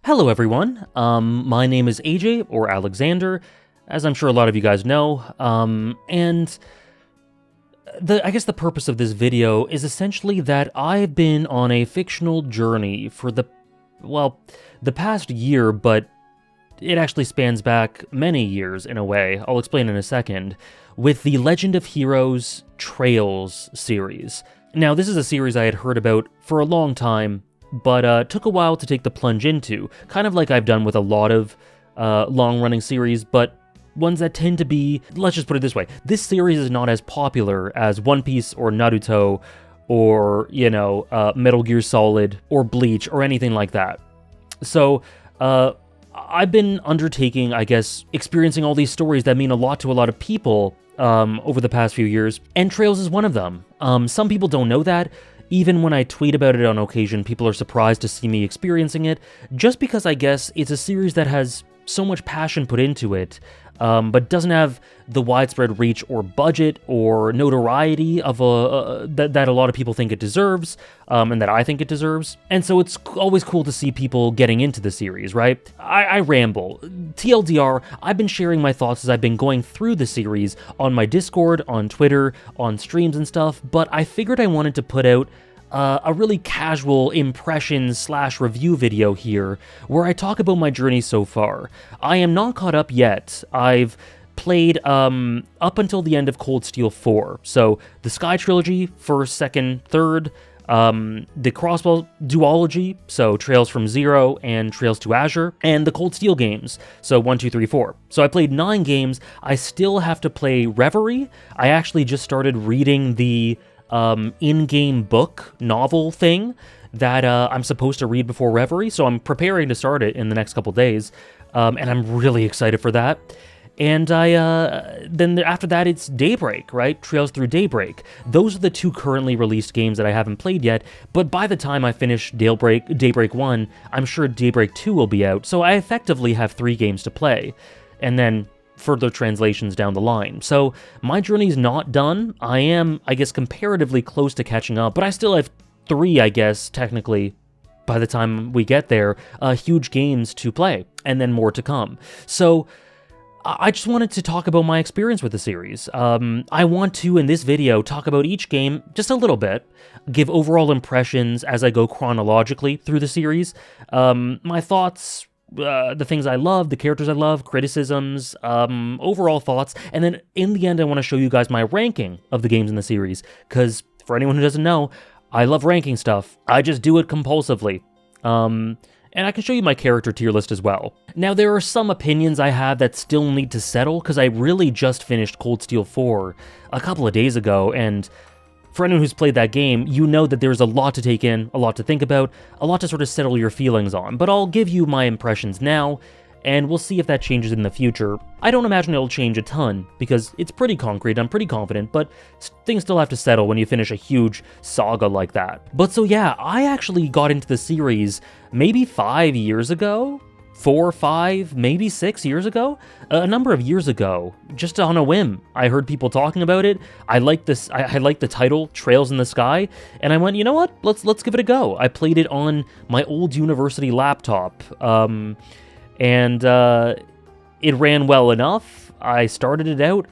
Hello everyone, my name is AJ, or Alexander, as I'm sure a lot of you guys know, and I guess the purpose of this video is essentially that I've been on a fictional journey for the past year, but it actually spans back many years in a way, I'll explain in a second, with the Legend of Heroes Trails series. Now, this is a series I had heard about for a long time, but took a while to take the plunge into, kind of like I've done with a lot of long-running series, but ones that tend to be, let's just put it this way, this series is not as popular as One Piece or Naruto or, Metal Gear Solid or Bleach or anything like that. So, I've been undertaking, I guess, experiencing all these stories that mean a lot to a lot of people over the past few years, and Trails is one of them. Some people don't know that. Even when I tweet about it on occasion, people are surprised to see me experiencing it, just because I guess it's a series that has so much passion put into it, but doesn't have the widespread reach or budget or notoriety of that a lot of people think it deserves, and that I think it deserves. And so it's always cool to see people getting into the series, right? I ramble. TLDR, I've been sharing my thoughts as I've been going through the series on my Discord, on Twitter, on streams and stuff, but I figured I wanted to put out a really casual impression/review video here, where I talk about my journey so far. I am not caught up yet. I've played up until the end of Cold Steel 4, so the Sky Trilogy, 1st, 2nd, 3rd, the Crossbow duology, so Trails from Zero and Trails to Azure, and the Cold Steel games, so 1, 2, 3, 4. So I played 9 games. I still have to play Reverie. I actually just started reading the in-game book novel thing that I'm supposed to read before Reverie, so I'm preparing to start it in the next couple days, and I'm really excited for that. And then after that, it's Daybreak, right? Trails Through Daybreak. Those are the 2 currently released games that I haven't played yet, but by the time I finish Daybreak 1, I'm sure Daybreak 2 will be out, so I effectively have 3 games to play. And then further translations down the line. So my journey's not done. I am, I guess, comparatively close to catching up, but I still have 3, I guess, technically, by the time we get there, huge games to play, and then more to come. So I just wanted to talk about my experience with the series. I want to, in this video, talk about each game just a little bit, give overall impressions as I go chronologically through the series, my thoughts, the things I love, the characters I love, criticisms, overall thoughts, and then in the end I want to show you guys my ranking of the games in the series, because for anyone who doesn't know, I love ranking stuff. I just do it compulsively. And I can show you my character tier list as well. Now, there are some opinions I have that still need to settle, because I really just finished Cold Steel 4 a couple of days ago, and for anyone who's played that game, you know that there's a lot to take in, a lot to think about, a lot to sort of settle your feelings on. But I'll give you my impressions now, and we'll see if that changes in the future. I don't imagine it'll change a ton, because it's pretty concrete, I'm pretty confident, but things still have to settle when you finish a huge saga like that. But so yeah, I actually got into the series maybe 5 years ago? 4, 5, maybe 6 years ago? A number of years ago, just on a whim. I heard people talking about it. I liked this. I liked the title, Trails in the Sky, and I went, you know what? Let's give it a go. I played it on my old university laptop, and it ran well enough. I started it out,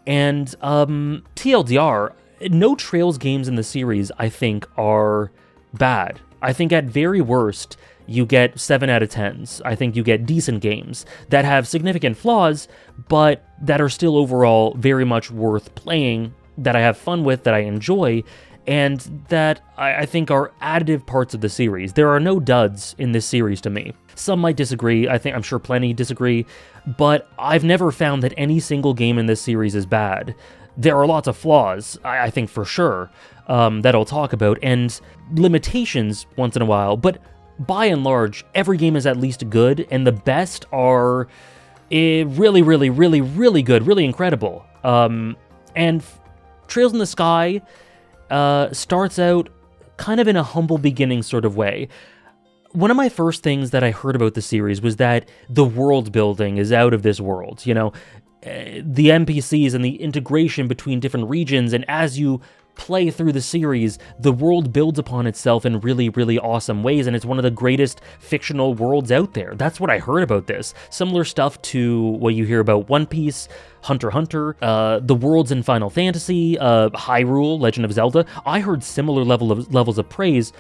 and TLDR, no Trails games in the series, I think, are bad. I think at very worst, you get 7 out of 10s. I think you get decent games that have significant flaws, but that are still overall very much worth playing, that I have fun with, that I enjoy, and that I think are additive parts of the series. There are no duds in this series to me. Some might disagree, I'm sure plenty disagree, but I've never found that any single game in this series is bad. There are lots of flaws, I think for sure, that I'll talk about, and limitations once in a while, but by and large, every game is at least good, and the best are really, really, really, really good, really incredible. And Trails in the Sky starts out kind of in a humble beginning sort of way. One of my first things that I heard about the series was that the world building is out of this world, the NPCs and the integration between different regions, and as you play through the series, the world builds upon itself in really, really awesome ways, and it's one of the greatest fictional worlds out there. That's what I heard about this. Similar stuff to what you hear about One Piece, Hunter x Hunter, the worlds in Final Fantasy, Hyrule, Legend of Zelda. I heard similar levels of praise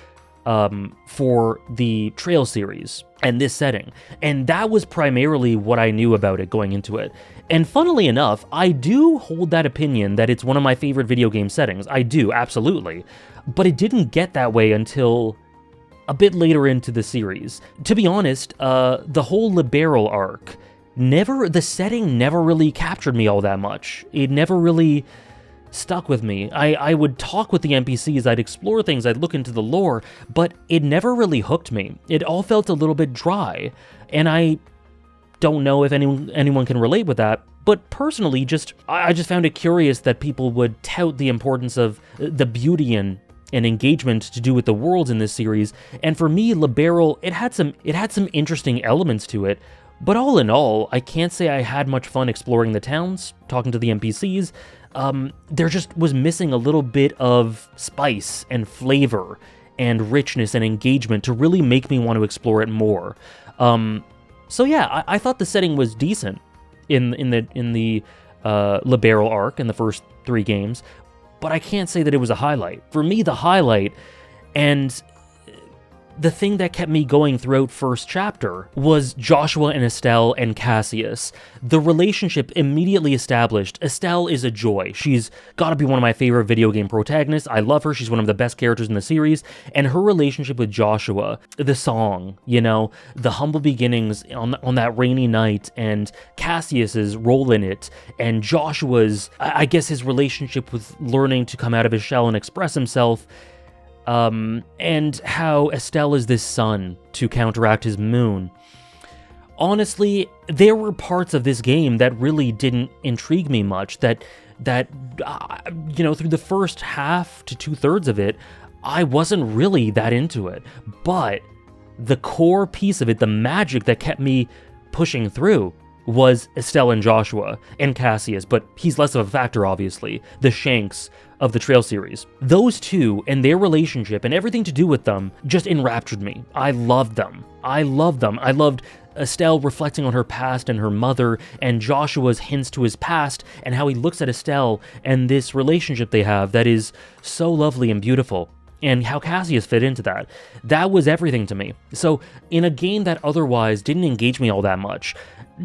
for the Trail series and this setting, and that was primarily what I knew about it going into it. And funnily enough, I do hold that opinion that it's one of my favorite video game settings. I do, absolutely. But it didn't get that way until a bit later into the series. To be honest, the whole Liberal arc, the setting never really captured me all that much. It never really stuck with me. I would talk with the NPCs, I'd explore things, I'd look into the lore, but it never really hooked me. It all felt a little bit dry, and I don't know if anyone can relate with that, but personally, I just found it curious that people would tout the importance of the beauty and engagement to do with the worlds in this series, and for me, Liberal, it had some interesting elements to it, but all in all, I can't say I had much fun exploring the towns, talking to the NPCs. There just was missing a little bit of spice and flavor and richness and engagement to really make me want to explore it more. So yeah, I thought the setting was decent in the Liberal arc in the first 3 games, but I can't say that it was a highlight. For me, the highlight, and the thing that kept me going throughout first chapter, was Joshua and Estelle and Cassius. The relationship immediately established. Estelle is a joy. She's gotta be one of my favorite video game protagonists. I love her. She's one of the best characters in the series. And her relationship with Joshua, the song, the humble beginnings on that rainy night, and Cassius's role in it, and Joshua's, I guess, his relationship with learning to come out of his shell and express himself, and how Estelle is this sun to counteract his moon. Honestly, there were parts of this game that really didn't intrigue me much, that through the first half to 2/3 of it, I wasn't really that into it. But the core piece of it, the magic that kept me pushing through, was Estelle and Joshua and Cassius, but he's less of a factor, obviously, the Shanks of the Trail series. Those two and their relationship and everything to do with them just enraptured me. I loved them. I loved Estelle reflecting on her past and her mother, and Joshua's hints to his past and how he looks at Estelle and this relationship they have that is so lovely and beautiful, and how Cassius fit into that. That was everything to me. So in a game that otherwise didn't engage me all that much,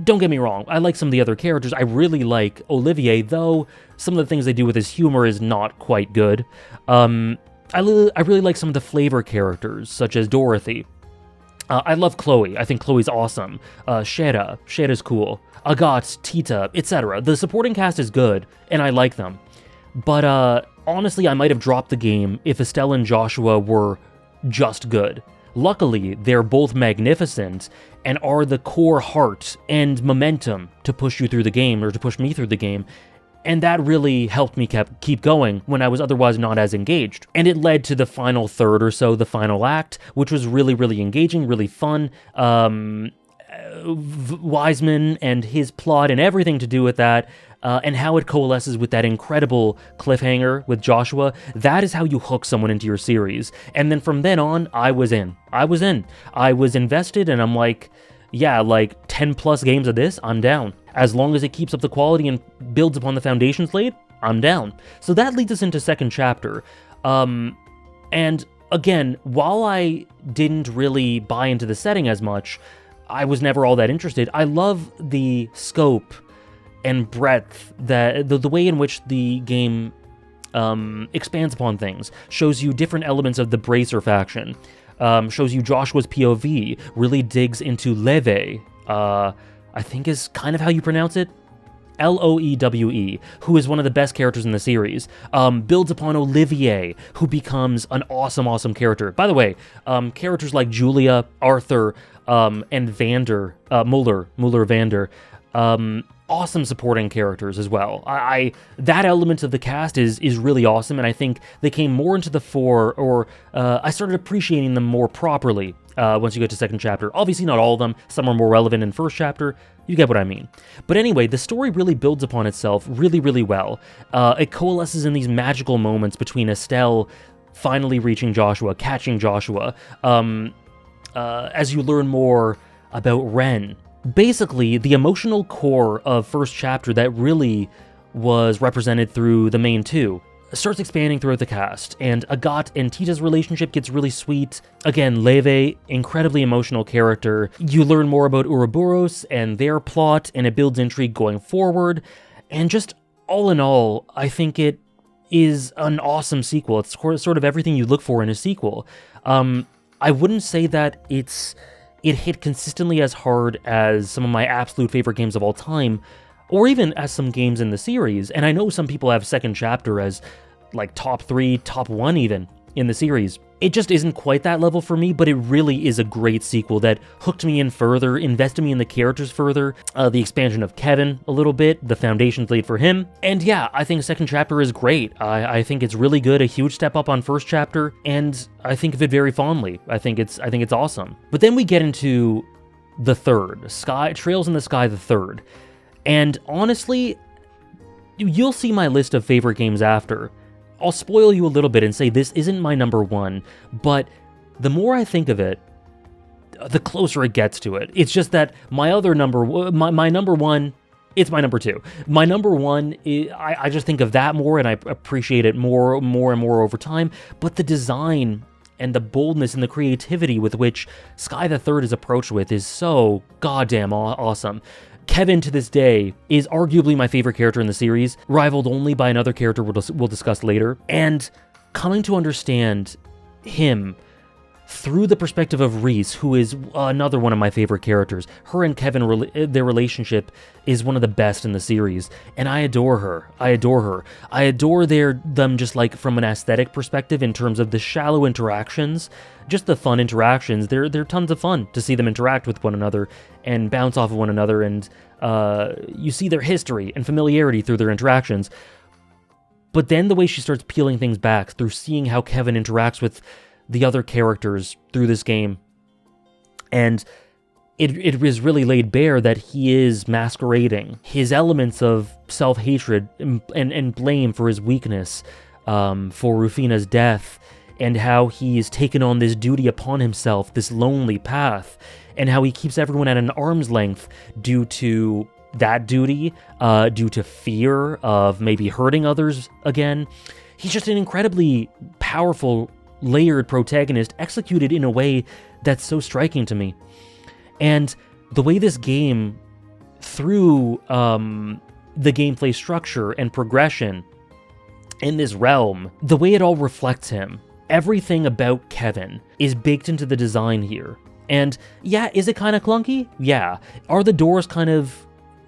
don't get me wrong, I like some of the other characters. I really like Olivier, though some of the things they do with his humor is not quite good. I really like some of the flavor characters, such as Dorothy. I love Chloe. I think Chloe's awesome. Shera's cool. Agathe, Tita, etc. The supporting cast is good, and I like them. But honestly, I might have dropped the game if Estelle and Joshua were just good. Luckily, they're both magnificent and are the core heart and momentum to push you through the game, or to push me through the game, and that really helped me keep going when I was otherwise not as engaged. And it led to the final third or so, the final act, which was really, really engaging, really fun. Wiseman and his plot and everything to do with that, and how it coalesces with that incredible cliffhanger with Joshua. That is how you hook someone into your series. And then from then on, I was in. I was invested, and I'm like, yeah, like 10 plus games of this, I'm down. As long as it keeps up the quality and builds upon the foundations laid, I'm down. So that leads us into second chapter. And again, while I didn't really buy into the setting as much, I was never all that interested. I love the scope and breadth, that the way in which the game expands upon things, shows you different elements of the Bracer faction, shows you Joshua's POV, really digs into Leve, I think is kind of how you pronounce it, Loewe, who is one of the best characters in the series, builds upon Olivier, who becomes an awesome character. By the way, characters like Julia, Arthur, and Vander, Muller Vander, Awesome supporting characters as well. That element of the cast is really awesome, and I think they came more into the fore, or I started appreciating them more properly once you get to second chapter. Obviously not all of them, some are more relevant in first chapter, you get what I mean. But anyway, the story really builds upon itself really, really well. It coalesces in these magical moments between Estelle finally reaching Joshua, catching Joshua, as you learn more about Ren. Basically, the emotional core of first chapter that really was represented through the main two starts expanding throughout the cast, and Agat and Tita's relationship gets really sweet. Again, Leve, incredibly emotional character. You learn more about Ouroboros and their plot, and it builds intrigue going forward. And just all in all, I think it is an awesome sequel. It's sort of everything you look for in a sequel. I wouldn't say that it hit consistently as hard as some of my absolute favorite games of all time, or even as some games in the series. And I know some people have second chapter as like top 3, top 1 even in the series. It just isn't quite that level for me, but it really is a great sequel that hooked me in further, invested me in the characters further, the expansion of Kevin a little bit, the foundations laid for him. And yeah, I think second chapter is great. I think it's really good, a huge step up on first chapter, and I think of it very fondly. I think it's awesome. But then we get into the third, Trails in the Sky the third. And honestly, you'll see my list of favorite games after. I'll spoil you a little bit and say this isn't my number one, but the more I think of it, the closer it gets to it. It's just that my number one, it's my number two. My number one, I just think of that more, and I appreciate it more and more over time, but the design and the boldness and the creativity with which Sky the Third is approached with is so goddamn awesome. Kevin, to this day, is arguably my favorite character in the series, rivaled only by another character we'll discuss later. And coming to understand him through the perspective of Reese, who is another one of my favorite characters. Her and Kevin, their relationship is one of the best in the series, and I adore her. I adore them just like from an aesthetic perspective in terms of the shallow interactions, just the fun interactions. They're tons of fun to see them interact with one another and bounce off of one another, and you see their history and familiarity through their interactions. But then the way she starts peeling things back through seeing how Kevin interacts with the other characters through this game, and it is really laid bare that he is masquerading his elements of self-hatred and blame for his weakness, for Rufina's death, and how he's taken on this duty upon himself, this lonely path, and how he keeps everyone at an arm's length due to that duty, due to fear of maybe hurting others again. He's just an incredibly powerful, layered protagonist, executed in a way that's so striking to me. And the way this game, through the gameplay structure and progression in this realm, the way it all reflects him, everything about Kevin is baked into the design here. And yeah, is it kind of clunky? Yeah. Are the doors kind of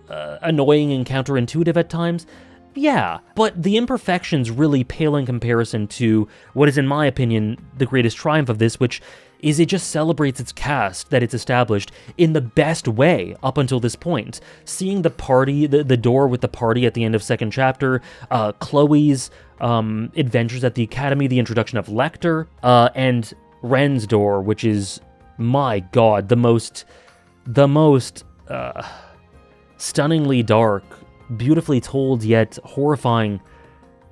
annoying and counterintuitive at times? Yeah, but the imperfections really pale in comparison to what is, in my opinion, the greatest triumph of this, which is it just celebrates its cast that it's established in the best way up until this point. Seeing the party, the door with the party at the end of second chapter, Chloe's adventures at the academy, the introduction of Lecter, and Ren's door, which is, my god, the most stunningly dark, beautifully told yet horrifying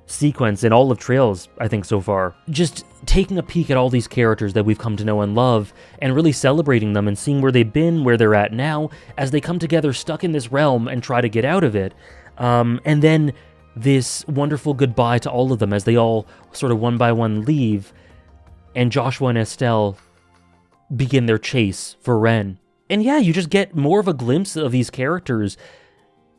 sequence in all of Trails, I think, so far. Just taking a peek at all these characters that we've come to know and love, and really celebrating them and seeing where they've been, where they're at now, as they come together stuck in this realm and try to get out of it. And then this wonderful goodbye to all of them as they all sort of one by one leave, and Joshua and Estelle begin their chase for Ren. And yeah, you just get more of a glimpse of these characters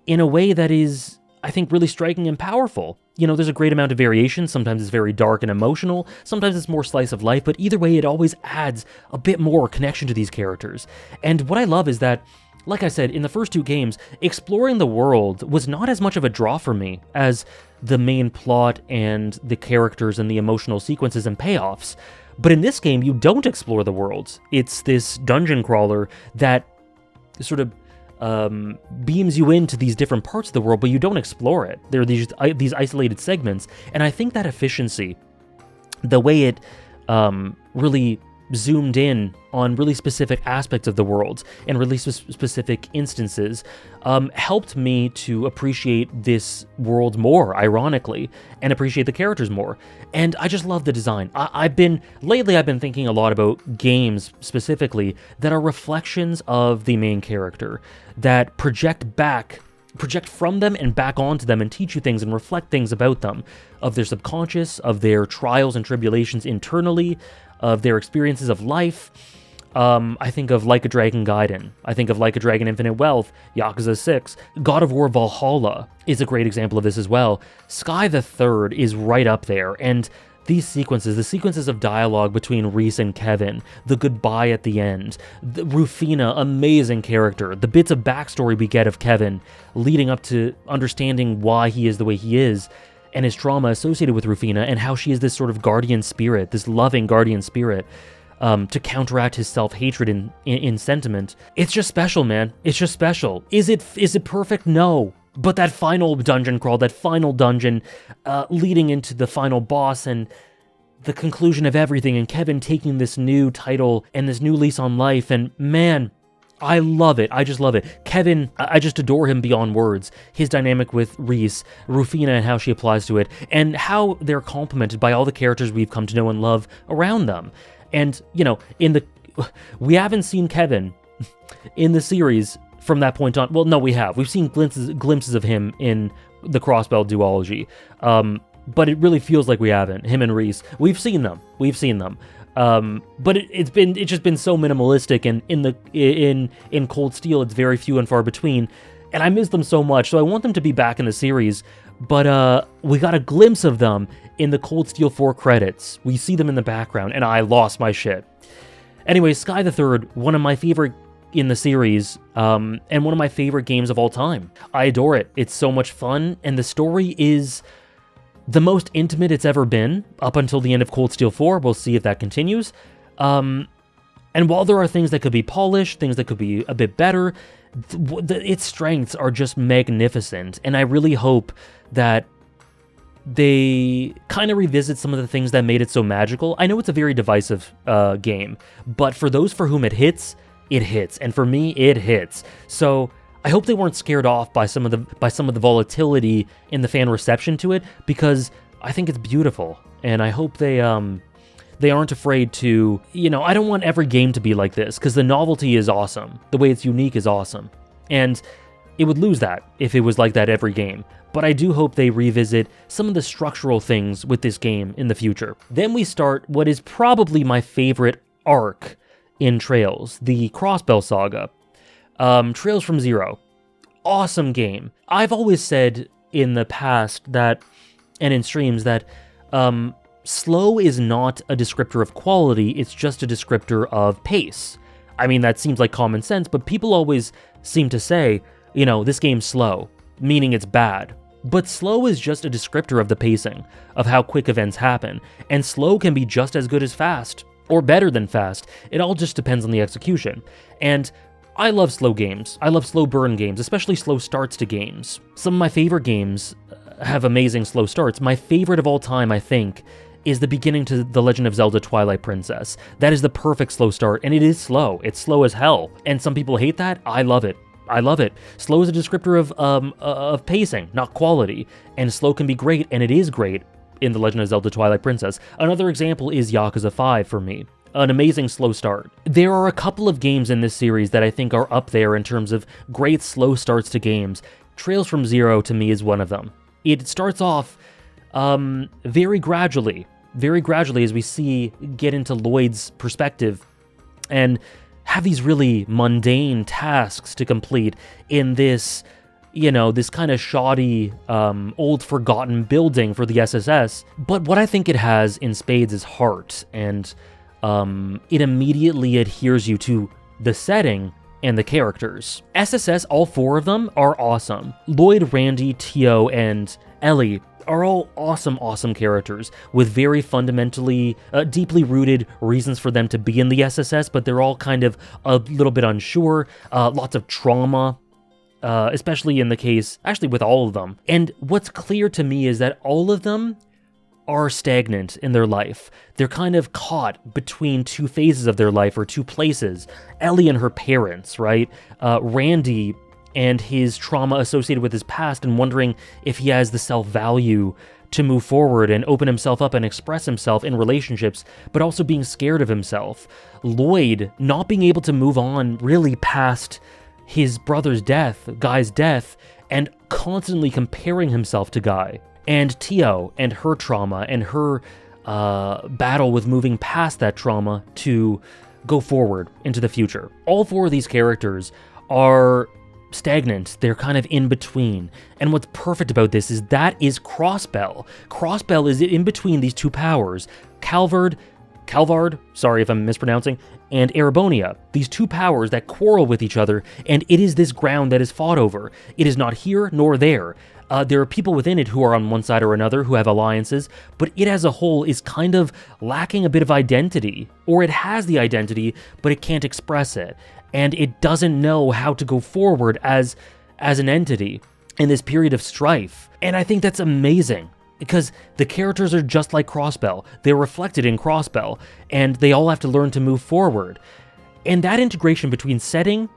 in a way that is, I think, really striking and powerful. You know, there's a great amount of variation. Sometimes it's very dark and emotional. Sometimes it's more slice of life. But either way, it always adds a bit more connection to these characters. And what I love is that, like I said, in the first two games, exploring the world was not as much of a draw for me as the main plot and the characters and the emotional sequences and payoffs. But in this game, you don't explore the world. It's this dungeon crawler that sort of beams you into these different parts of the world, but you don't explore it. There are these isolated segments, and I think that efficiency, the way it really zoomed in on really specific aspects of the world and really specific instances, helped me to appreciate this world more, ironically, and appreciate the characters more. And I just love the design. Lately I've been thinking a lot about games specifically that are reflections of the main character, that project from them and back onto them and teach you things and reflect things about them, of their subconscious, of their trials and tribulations internally, of their experiences of life. I think of Like a Dragon Gaiden. I think of Like a Dragon Infinite Wealth, Yakuza 6. God of War Valhalla is a great example of this as well. Sky the Third is right up there, and these sequences, the sequences of dialogue between Reese and Kevin, the goodbye at the end, Rufina, amazing character, the bits of backstory we get of Kevin leading up to understanding why he is the way he is, and his trauma associated with Rufina, and how she is this sort of guardian spirit, this loving guardian spirit, to counteract his self-hatred in sentiment. It's just special, man. It's just special. Is it perfect? No. But that final dungeon crawl, that final dungeon leading into the final boss and the conclusion of everything, and Kevin taking this new title and this new lease on life, and man, I love it. I just love it. Kevin, I just adore him beyond words. His dynamic with Reese, Rufina and how she applies to it, and how they're complemented by all the characters we've come to know and love around them. And, you know, we haven't seen Kevin in the series from that point on. Well, no, we have. We've seen glimpses of him in the Crossbell duology. But it really feels like we haven't. Him and Reese. We've seen them. But it's just been so minimalistic, and in Cold Steel it's very few and far between, and I miss them so much. So I want them to be back in the series, but we got a glimpse of them in the Cold Steel 4 credits. We see them in the background, and I lost my shit. Anyway, Sky the Third, one of my favorite in the series, and one of my favorite games of all time. I adore it. It's so much fun, and the story is the most intimate it's ever been up until the end of Cold Steel 4. We'll see if that continues. And while there are things that could be polished, things that could be a bit better, its strengths are just magnificent. And I really hope that they kind of revisit some of the things that made it so magical. I know it's a very divisive game, but for those for whom it hits. And for me, it hits. So I hope they weren't scared off by some of the volatility in the fan reception to it, because I think it's beautiful, and I hope they aren't afraid to, I don't want every game to be like this, because the novelty is awesome. The way it's unique is awesome, and it would lose that if it was like that every game. But I do hope they revisit some of the structural things with this game in the future. Then we start what is probably my favorite arc in Trails, the Crossbell Saga. Trails from Zero. Awesome game. I've always said in the past that, and in streams, that slow is not a descriptor of quality, it's just a descriptor of pace. I mean, that seems like common sense, but people always seem to say, this game's slow, meaning it's bad. But slow is just a descriptor of the pacing, of how quick events happen, and slow can be just as good as fast, or better than fast. It all just depends on the execution. And I love slow games. I love slow burn games, especially slow starts to games. Some of my favorite games have amazing slow starts. My favorite of all time, I think, is the beginning to The Legend of Zelda Twilight Princess. That is the perfect slow start, and it is slow. It's slow as hell. And some people hate that. I love it. I love it. Slow is a descriptor of pacing, not quality. And slow can be great, and it is great in The Legend of Zelda Twilight Princess. Another example is Yakuza 5 for me. An amazing slow start. There are a couple of games in this series that I think are up there in terms of great slow starts to games. Trails from Zero, to me, is one of them. It starts off very gradually as we get into Lloyd's perspective, and have these really mundane tasks to complete in this, this kind of shoddy, old forgotten building for the SSS. But what I think it has in spades is heart, and it immediately adheres you to the setting and the characters. SSS, all four of them are awesome. Lloyd, Randy, Tio, and Ellie are all awesome characters with very fundamentally, deeply rooted reasons for them to be in the SSS, but they're all kind of a little bit unsure, lots of trauma especially in the case, actually with all of them. And what's clear to me is that all of them are stagnant in their life. They're kind of caught between two phases of their life, or two places. Ellie and her parents, right? Randy and his trauma associated with his past, and wondering if he has the self-value to move forward and open himself up and express himself in relationships, but also being scared of himself. Lloyd not being able to move on really past his brother's death, Guy's death, and constantly comparing himself to Guy. And Tio and her trauma and her battle with moving past that trauma to go forward into the future. All four of these characters are stagnant. They're kind of in between. And what's perfect about this is that is Crossbell. Crossbell is in between these two powers. Calvard, sorry if I'm mispronouncing, and Erebonia, these two powers that quarrel with each other, and it is this ground that is fought over. It is not here nor there. There are people within it who are on one side or another, who have alliances, but it as a whole is kind of lacking a bit of identity. Or it has the identity, but it can't express it. And it doesn't know how to go forward as an entity in this period of strife. And I think that's amazing, because the characters are just like Crossbell. They're reflected in Crossbell, and they all have to learn to move forward. And that integration between setting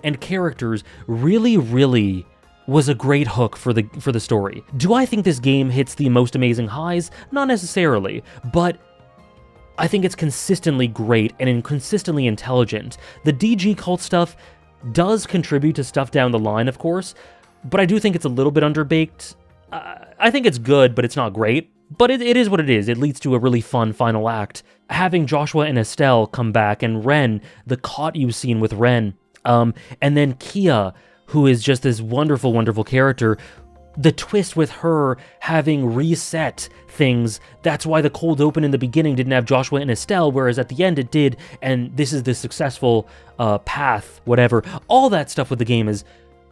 and characters really was a great hook for the story. Do I think this game hits the most amazing highs? Not necessarily, but I think it's consistently great and consistently intelligent. The DG cult stuff does contribute to stuff down the line, of course, but I do think it's a little bit underbaked. I think it's good, but it's not great. But it is what it is. It leads to a really fun final act. Having Joshua and Estelle come back, and Ren, the caught you scene with Ren, and then Kia, who is just this wonderful, wonderful character. The twist with her having reset things, that's why the cold open in the beginning didn't have Joshua and Estelle, whereas at the end it did, and this is the successful path, whatever. All that stuff with the game is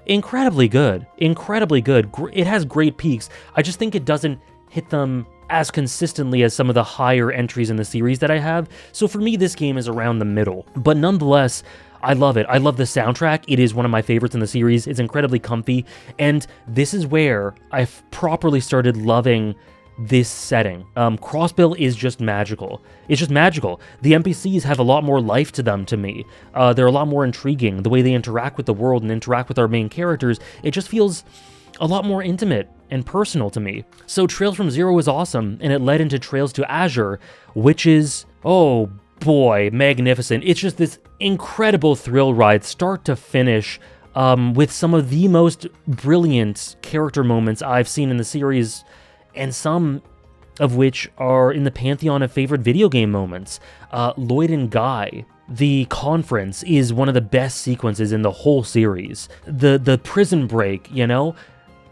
incredibly good. Incredibly good. It has great peaks. I just think it doesn't hit them as consistently as some of the higher entries in the series that I have. So for me, this game is around the middle. But nonetheless, I love it. I love the soundtrack. It is one of my favorites in the series. It's incredibly comfy. And this is where I've properly started loving this setting. Crossbell is just magical. It's just magical. The NPCs have a lot more life to them to me. They're a lot more intriguing. The way they interact with the world and interact with our main characters, it just feels a lot more intimate and personal to me. So Trails from Zero was awesome, and it led into Trails to Azure, which is, oh boy, magnificent. It's just this incredible thrill ride, start to finish, with some of the most brilliant character moments I've seen in the series, and some of which are in the pantheon of favorite video game moments. Lloyd and Guy. The conference is one of the best sequences in the whole series. The prison break, you know?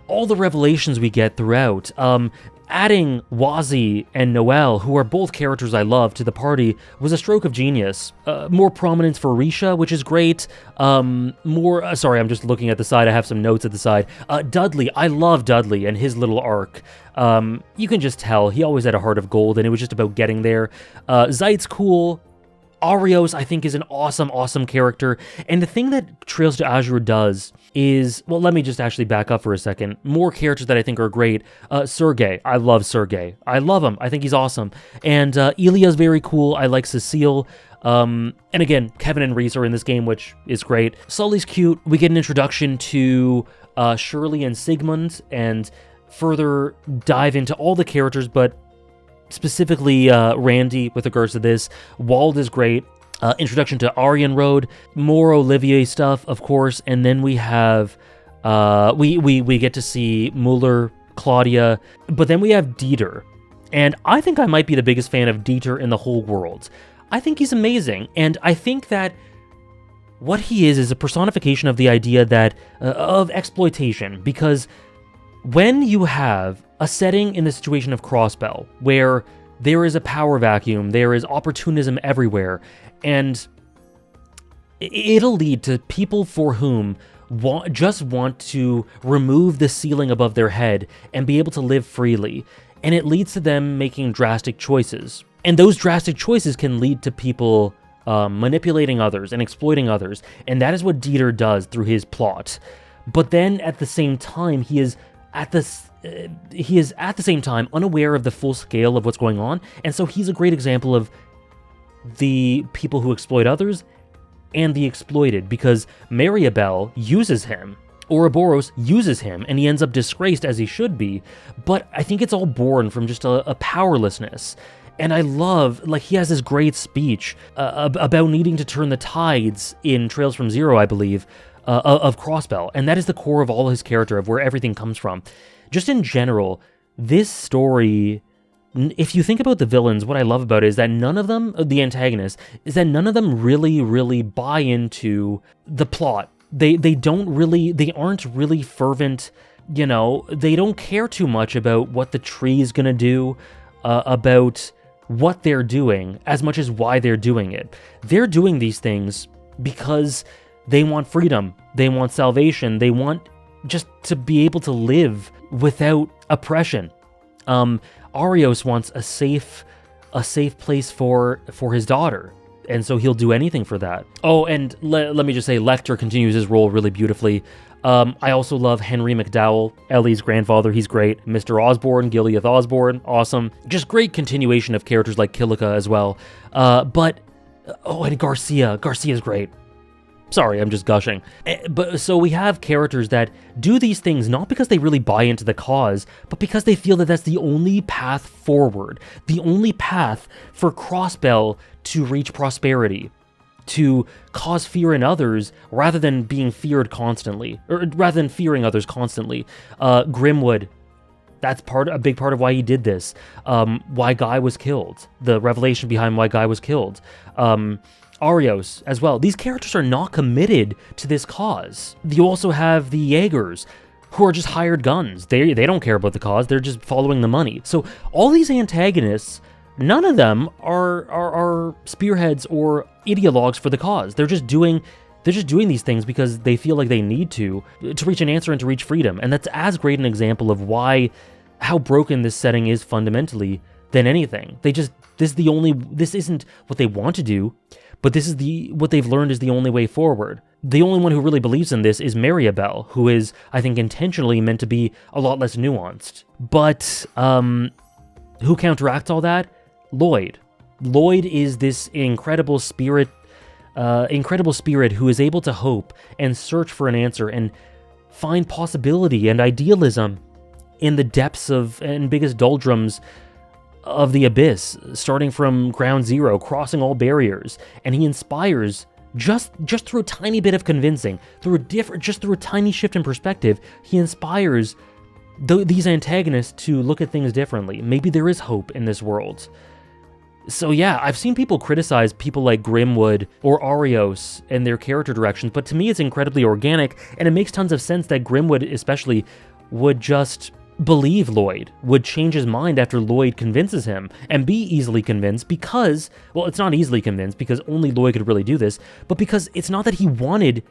All the revelations we get throughout. Adding Wazi and Noelle, who are both characters I love, to the party was a stroke of genius. More prominence for Risha, which is great. Sorry, I'm just looking at the side. I have some notes at the side. Dudley, I love Dudley and his little arc. You can just tell he always had a heart of gold, and it was just about getting there. Zeit's cool. Arios, I think, is an awesome, awesome character. And the thing that Trails to Azure does is, well, let me just actually back up for a second. More characters that I think are great. Sergey. I love Sergey. I love him. I think he's awesome. And Ilya's very cool. I like Cecile. And again, Kevin and Reese are in this game, which is great. Sully's cute. We get an introduction to Shirley and Sigmund, and further dive into all the characters, but specifically Randy with regards to this. Wald is great. Introduction to Aryan Road. More Olivier stuff, of course. And then we have, we get to see Mueller, Claudia. But then we have Dieter. And I think I might be the biggest fan of Dieter in the whole world. I think he's amazing. And I think that what he is a personification of the idea that, of exploitation. Because when you have a setting in the situation of Crossbell, where there is a power vacuum, there is opportunism everywhere, and it'll lead to people for whom just want to remove the ceiling above their head and be able to live freely, and it leads to them making drastic choices. And those drastic choices can lead to people manipulating others and exploiting others, and that is what Dieter does through his plot. But then at the same time, he is at the same time unaware of the full scale of what's going on, and so he's a great example of the people who exploit others and the exploited, because Mariabel uses him, Ouroboros uses him, and he ends up disgraced as he should be, but I think it's all born from just a powerlessness. And I love, like, he has this great speech about needing to turn the tides in Trails from Zero, I believe, of Crossbell, and that is the core of all his character, of where everything comes from. Just in general, this story, if you think about the villains, what I love about it is that none of them, the antagonists, is that none of them really buy into the plot. They aren't really fervent, you know, they don't care too much about what the tree is gonna do, about what they're doing, as much as why they're doing it. They're doing these things because they want freedom, they want salvation, they want just to be able to live without oppression. Arios wants a safe place for his daughter, and so he'll do anything for that. Oh, and let me just say, Lecter continues his role really beautifully. I also love Henry McDowell, Ellie's grandfather. He's great. Mr. Osborne, Gileath Osborne, awesome. Just great continuation of characters like Killica as well. And Garcia's great. Sorry, I'm just gushing. But so we have characters that do these things not because they really buy into the cause, but because they feel that that's the only path forward, the only path for Crossbell to reach prosperity, to cause fear in others rather than being feared constantly, or rather than fearing others constantly. Grimwood, that's a big part of why he did this. Why Guy was killed, the revelation behind why Guy was killed. Arios as well. These characters are not committed to this cause. You also have the Jaegers, who are just hired guns. They don't care about the cause. They're just following the money. So all these antagonists, none of them are spearheads or ideologues for the cause. They're just doing these things because they feel like they need to reach an answer and to reach freedom. And that's as great an example of how broken this setting is fundamentally than anything. This isn't what they want to do, but this is what they've learned is the only way forward. The only one who really believes in this is Mariabel, who is, I think, intentionally meant to be a lot less nuanced. But who counteracts all that? Lloyd. Lloyd is this incredible spirit who is able to hope and search for an answer and find possibility and idealism in the depths and biggest doldrums of the abyss, starting from ground zero, crossing all barriers. And he inspires just through a tiny bit of convincing, through a tiny shift in perspective. He inspires these antagonists to look at things differently. Maybe there is hope in this world. So yeah, I've seen people criticize people like Grimwood or Arios and their character directions, but to me it's incredibly organic, and it makes tons of sense that Grimwood especially would just believe Lloyd, would change his mind after Lloyd convinces him, and be easily convinced because, well, it's not easily convinced because only Lloyd could really do this, but because it's not that he wanted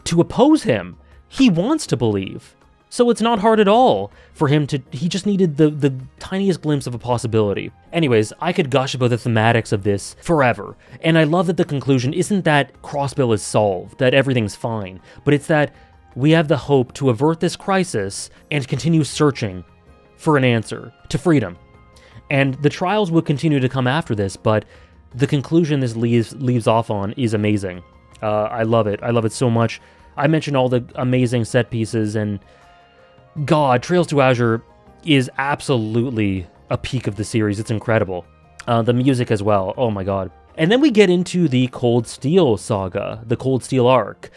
to oppose him. He wants to believe. So it's not hard at all for him he just needed the tiniest glimpse of a possibility. Anyways, I could gush about the thematics of this forever, and I love that the conclusion isn't that Crossbell is solved, that everything's fine, but it's that we have the hope to avert this crisis and continue searching for an answer to freedom. And the trials will continue to come after this, but the conclusion this leaves off on is amazing. I love it. I love it so much. I mentioned all the amazing set pieces, and God, Trails to Azure is absolutely a peak of the series. It's incredible. The music as well. Oh my God. And then we get into the Cold Steel saga, the Cold Steel arc.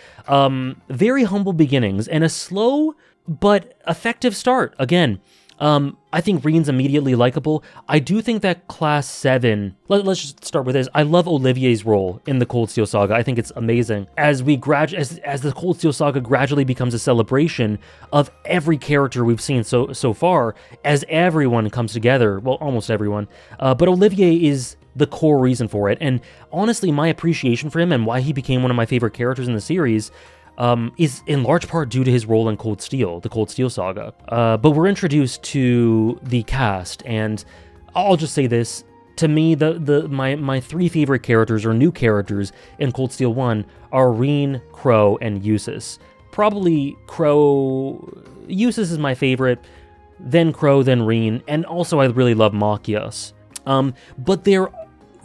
Very humble beginnings and a slow but effective start. Again, I think Reen's immediately likable. I do think that Class 7... Let's just start with this. I love Olivier's role in the Cold Steel saga. I think it's amazing. As the Cold Steel saga gradually becomes a celebration of every character we've seen so far, as everyone comes together, well, almost everyone, but Olivier is the core reason for it. And honestly, my appreciation for him and why he became one of my favorite characters in the series is in large part due to his role in Cold Steel, the Cold Steel saga. But we're introduced to the cast, and I'll just say this. To me, my three favorite characters, or new characters, in Cold Steel 1 are Reen, Crow, and Eustace. probably Crow. Eustace is my favorite, then Crow, then Reen, and also I really love Machias. But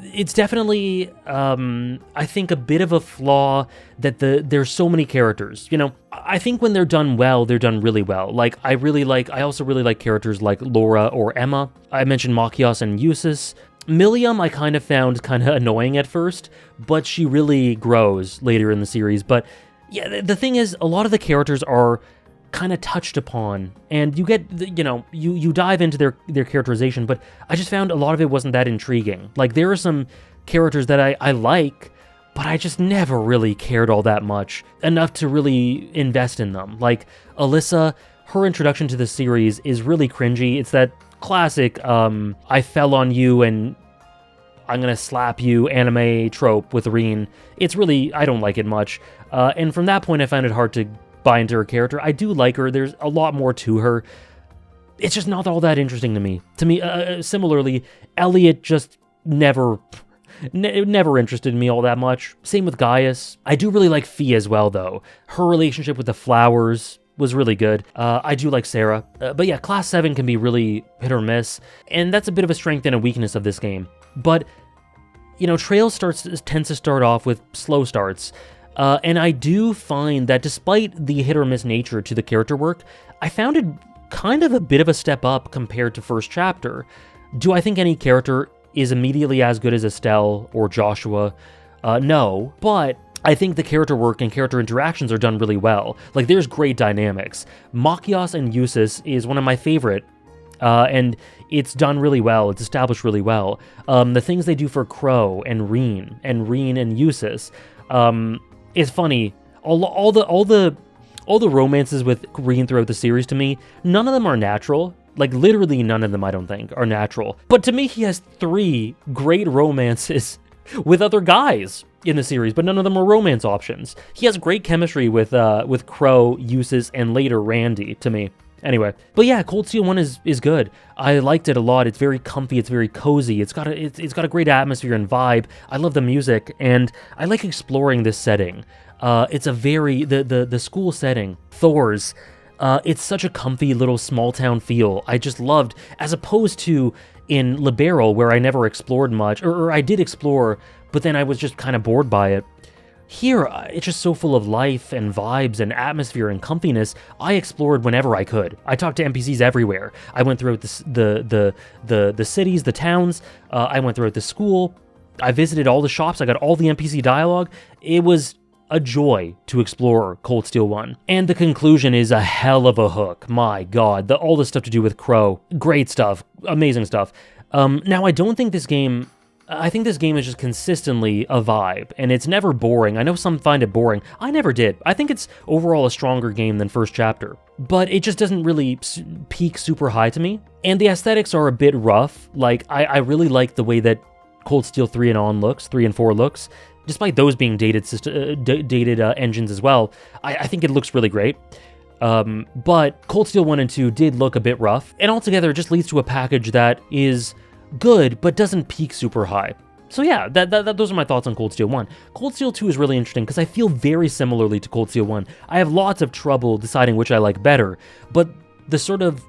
it's definitely, I think, a bit of a flaw that there's so many characters. You know, I think when they're done well, they're done really well. Like, I also really like characters like Laura or Emma. I mentioned Machias and Eustace. Milliam I kind of found kind of annoying at first, but she really grows later in the series. But yeah, the thing is, a lot of the characters are kind of touched upon, and you get, you dive into their characterization, but I just found a lot of it wasn't that intriguing. Like, there are some characters that I like, but I just never really cared all that much, enough to really invest in them. Like, Alyssa, her introduction to the series is really cringy. It's that classic, I fell on you and I'm gonna slap you anime trope with Reen. It's really, I don't like it much. And from that point, I found it hard to buy into her character. I do like her. There's a lot more to her. It's just not all that interesting to me. Similarly, Elliot just never interested in me all that much. Same with Gaius. I do really like Fee as well, though. Her relationship with the flowers was really good. I do like Sarah. But yeah, Class 7 can be really hit or miss, and that's a bit of a strength and a weakness of this game. But, Trails tends to start off with slow starts. And I do find that despite the hit or miss nature to the character work, I found it kind of a bit of a step up compared to first chapter. Do I think any character is immediately as good as Estelle or Joshua? No, but I think the character work and character interactions are done really well. Like, there's great dynamics. Machias and Eustace is one of my favorite, and it's done really well. It's established really well. The things they do for Crow and Reen and Eustace, it's funny. All the romances with Reen throughout the series, to me, none of them are natural. Like, literally none of them, I don't think, are natural. But to me, he has 3 great romances with other guys in the series, but none of them are romance options. He has great chemistry with Crow, Eustace, and later Randy, to me. Anyway, but yeah, Cold Steel 1 is good. I liked it a lot. It's very comfy, it's very cozy, it's got a great atmosphere and vibe. I love the music, and I like exploring this setting. It's a very, the school setting, Thor's, it's such a comfy little small town feel. I just loved, as opposed to in Liberal, where I never explored much, or I did explore, but then I was just kind of bored by it. Here, it's just so full of life and vibes and atmosphere and comfiness. I explored whenever I could. I talked to NPCs everywhere. I went throughout the cities, the towns. I went throughout the school. I visited all the shops. I got all the NPC dialogue. It was a joy to explore Cold Steel 1. And the conclusion is a hell of a hook. My God, all the stuff to do with Crow. Great stuff. Amazing stuff. Now, I don't think this game... I think this game is just consistently a vibe, and it's never boring. I know some find it boring. I never did. I think it's overall a stronger game than first chapter, but it just doesn't really peak super high to me. And the aesthetics are a bit rough. Like, I really like the way that Cold Steel 3 and on looks, 3 and 4 looks, despite those being dated engines as well. I think it looks really great. But Cold Steel 1 and 2 did look a bit rough, and altogether it just leads to a package that is good, but doesn't peak super high. So yeah, those are my thoughts on Cold Steel 1. Cold Steel 2 is really interesting because I feel very similarly to Cold Steel 1. I have lots of trouble deciding which I like better, but the sort of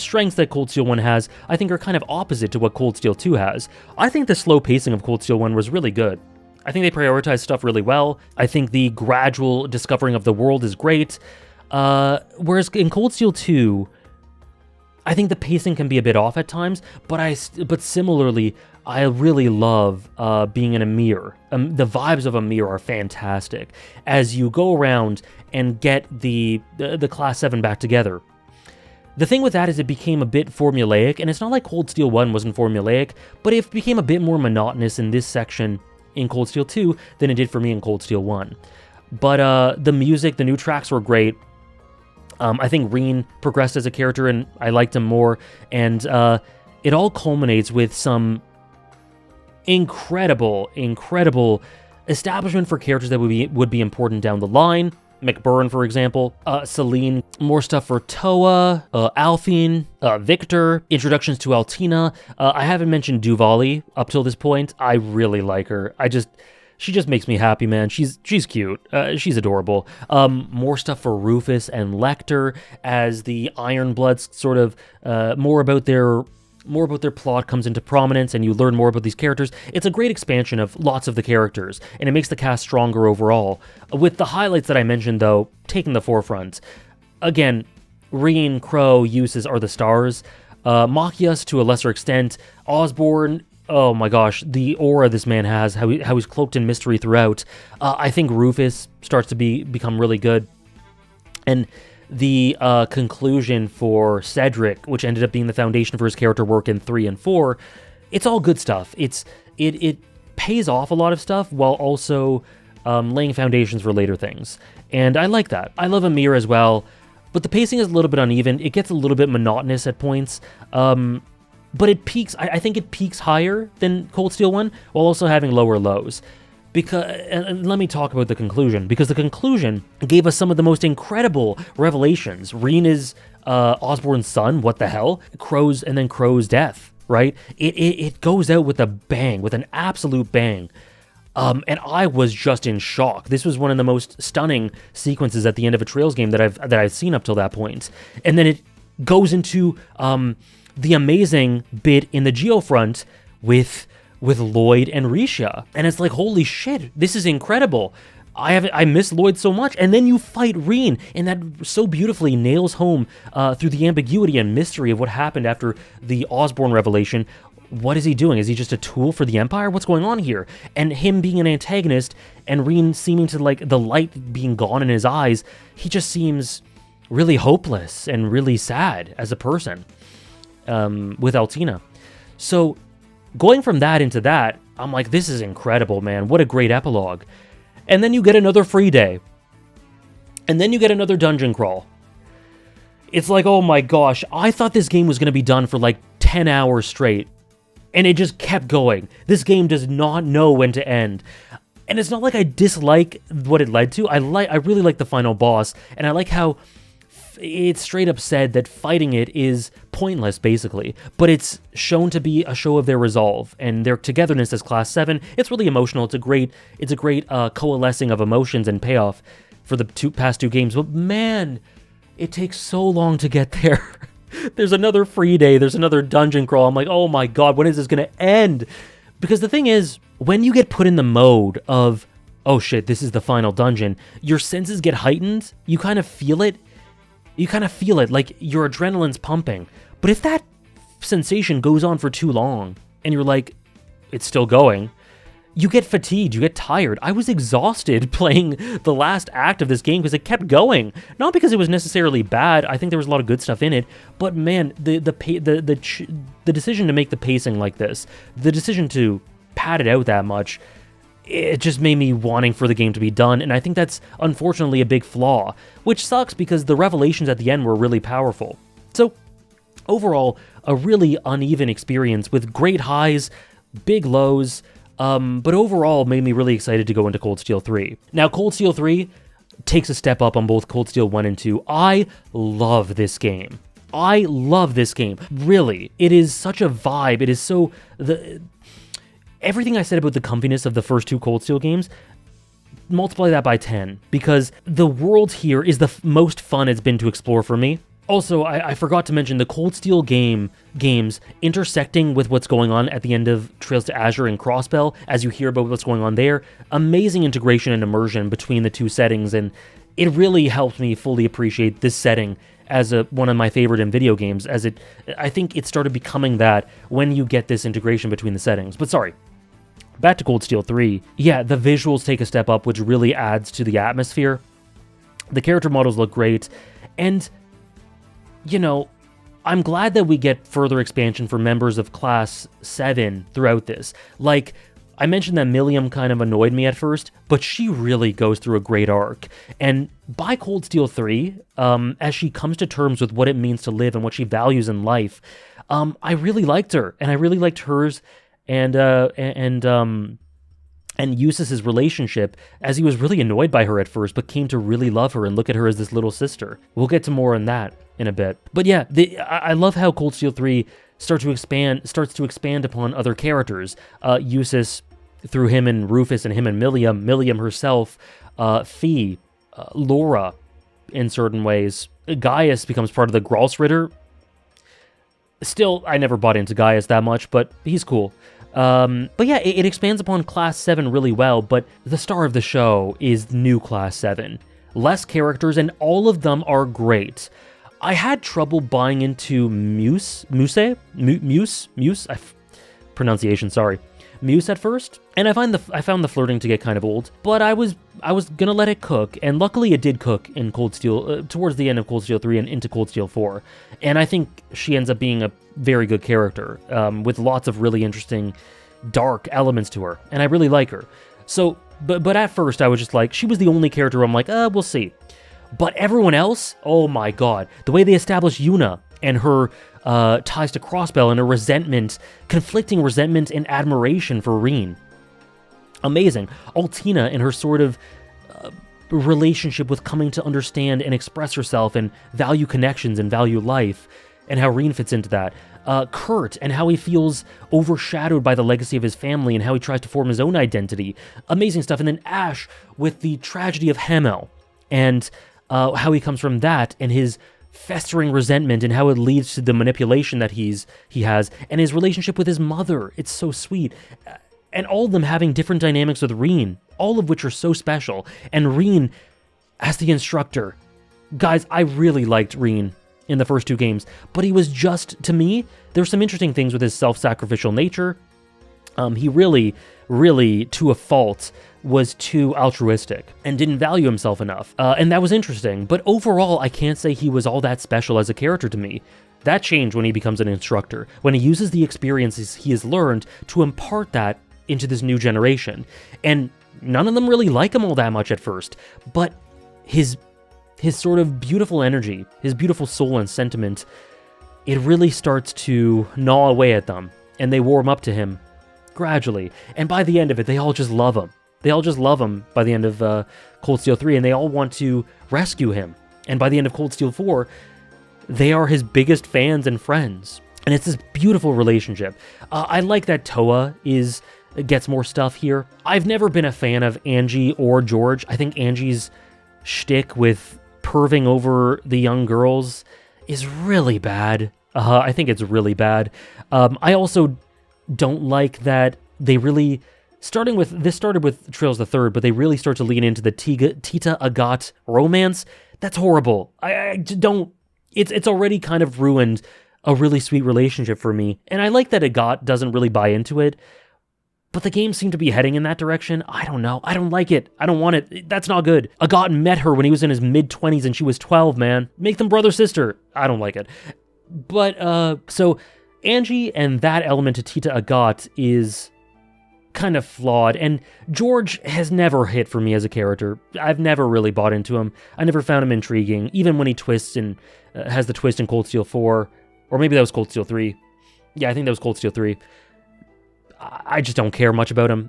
strengths that Cold Steel 1 has, I think, are kind of opposite to what Cold Steel 2 has. I think the slow pacing of Cold Steel 1 was really good. I think they prioritize stuff really well. I think the gradual discovering of the world is great. Whereas in Cold Steel 2, I think the pacing can be a bit off at times, but similarly, I really love being in a mirror. The vibes of a mirror are fantastic as you go around and get the Class 7 back together. The thing with that is it became a bit formulaic, and it's not like Cold Steel 1 wasn't formulaic, but it became a bit more monotonous in this section in Cold Steel 2 than it did for me in Cold Steel 1. But the music, the new tracks were great. I think Reen progressed as a character, and I liked him more, and it all culminates with some incredible establishment for characters that would be important down the line. McBurn, for example, Celine, more stuff for Toa, Alphine, Victor, introductions to Altina. I haven't mentioned Duvali up till this point. I really like her. she just makes me happy, man. She's cute. She's adorable. More stuff for Rufus and Lecter as the Ironbloods sort of more about their plot comes into prominence and you learn more about these characters. It's a great expansion of lots of the characters, and it makes the cast stronger overall. With the highlights that I mentioned, though, taking the forefront. Again, Reen, Crow, Eustace are the stars. Machias, to a lesser extent. Osborne, oh my gosh, the aura this man has, how he's cloaked in mystery throughout. I think Rufus starts to become really good. And the conclusion for Cedric, which ended up being the foundation for his character work in 3 and 4, it's all good stuff. It pays off a lot of stuff while also laying foundations for later things. And I like that. I love Amir as well, but the pacing is a little bit uneven. It gets a little bit monotonous at points, but it peaks. I think it peaks higher than Cold Steel 1 while also having lower lows. And let me talk about the conclusion, because the conclusion gave us some of the most incredible revelations. Reen is Osborne's son, what the hell? Crow's death, right? It goes out with a bang, with an absolute bang. And I was just in shock. This was one of the most stunning sequences at the end of a Trails game that I've seen up till that point. And then it goes into the amazing bit in the Geofront with Lloyd and Risha. And it's like, holy shit, this is incredible. I miss Lloyd so much. And then you fight Reen, and that so beautifully nails home through the ambiguity and mystery of what happened after the Osborne revelation. What is he doing? Is he just a tool for the Empire? What's going on here? And him being an antagonist and Reen seeming to, like, the light being gone in his eyes, he just seems really hopeless and really sad as a person with Altina. So going from that into that, I'm like, this is incredible, man. What a great epilogue. And then you get another free day. And then you get another dungeon crawl. It's like, oh my gosh, I thought this game was going to be done for like 10 hours straight. And it just kept going. This game does not know when to end. And it's not like I dislike what it led to. I really like the final boss. And I like how it's straight up said that fighting it is pointless, basically, but it's shown to be a show of their resolve and their togetherness as Class 7. It's really emotional. It's a great coalescing of emotions and payoff for the past two games. But man, it takes so long to get there. There's another free day. There's another dungeon crawl. I'm like, oh my god, when is this going to end? Because the thing is, when you get put in the mode of, oh shit, this is the final dungeon, your senses get heightened. You kind of feel it. Like your adrenaline's pumping. But if that sensation goes on for too long and you're like, it's still going, you get fatigued, you get tired. I was exhausted playing the last act of this game because it kept going. Not because it was necessarily bad. I think there was a lot of good stuff in it. But man, the decision to make the pacing like this, the decision to pad it out that much, it just made me wanting for the game to be done, and I think that's unfortunately a big flaw, which sucks because the revelations at the end were really powerful. So, overall, a really uneven experience with great highs, big lows, but overall made me really excited to go into Cold Steel 3. Now, Cold Steel 3 takes a step up on both Cold Steel 1 and 2. I love this game. Really. It is such a vibe. It is so... Everything I said about the comfiness of the first two Cold Steel games, multiply that by 10, because the world here is the most fun it's been to explore for me. Also, I forgot to mention the Cold Steel games intersecting with what's going on at the end of Trails to Azure and Crossbell, as you hear about what's going on there. Amazing integration and immersion between the two settings, and it really helped me fully appreciate this setting as one of my favorite in video games, I think it started becoming that when you get this integration between the settings. But sorry. Back to Cold Steel 3. Yeah, the visuals take a step up, which really adds to the atmosphere. The character models look great, and, you know, I'm glad that we get further expansion for members of Class 7 throughout this. Like, I mentioned that Milliam kind of annoyed me at first, but she really goes through a great arc. And by Cold Steel 3, as she comes to terms with what it means to live and what she values in life, I really liked her, and I really liked hers and Eustace's relationship, as he was really annoyed by her at first, but came to really love her and look at her as this little sister. We'll get to more on that in a bit. But yeah, I love how Cold Steel 3 starts to expand upon other characters. Eustace through him and Rufus and him and Milliam herself, Fee, Laura, in certain ways. Gaius becomes part of the Gralsritter. Still, I never bought into Gaius that much, but he's cool. But yeah, it expands upon Class 7 really well, but the star of the show is new Class 7. Less characters, and all of them are great. I had trouble buying into Muse, pronunciation, sorry. Muse at first, and I found the flirting to get kind of old, but I was gonna let it cook, and luckily it did cook in Cold Steel, towards the end of Cold Steel 3 and into Cold Steel 4, and I think she ends up being a very good character, with lots of really interesting, dark elements to her, and I really like her. So, but at first I was just like, she was the only character I'm like, we'll see. But everyone else, oh my god, the way they establish Yuna and her ties to Crossbell and her conflicting resentment and admiration for Reen. Amazing. Altina and her sort of relationship with coming to understand and express herself and value connections and value life, and how Reen fits into that. Kurt and how he feels overshadowed by the legacy of his family and how he tries to form his own identity. Amazing stuff. And then Ash with the tragedy of Hamel and how he comes from that and his festering resentment and how it leads to the manipulation that he has, and his relationship with his mother. It's so sweet. And all of them having different dynamics with Reen, all of which are so special. And Reen as the instructor. Guys, I really liked Reen in the first two games, but he was just, to me, there were some interesting things with his self-sacrificial nature. He really, to a fault, was too altruistic and didn't value himself enough. And that was interesting. But overall, I can't say he was all that special as a character to me. That changed when he becomes an instructor, when he uses the experiences he has learned to impart that into this new generation. And none of them really like him all that much at first, but his sort of beautiful energy, his beautiful soul and sentiment, it really starts to gnaw away at them, and they warm up to him gradually. And by the end of it, they all just love him. They all just love him by the end of Cold Steel 3, and they all want to rescue him. And by the end of Cold Steel 4, they are his biggest fans and friends. And it's this beautiful relationship. I like that Toa gets more stuff here. I've never been a fan of Angie or George. I think Angie's shtick with perving over the young girls is really bad. I think it's really bad. I also don't like that they really... This started with Trails the Third, but they really start to lean into the Tita Agat romance. That's horrible. I don't... It's already kind of ruined a really sweet relationship for me. And I like that Agat doesn't really buy into it, but the game seemed to be heading in that direction. I don't know. I don't like it. I don't want it. That's not good. Agat met her when he was in his mid-20s and she was 12, man. Make them brother-sister. I don't like it. But, so Angie and that element to Tita Agat is kind of flawed, and George has never hit for me as a character. I've never really bought into him. I never found him intriguing, even when he twists and has the twist in Cold Steel 4, or maybe that was Cold Steel 3. Yeah, I think that was Cold Steel 3. I just don't care much about him,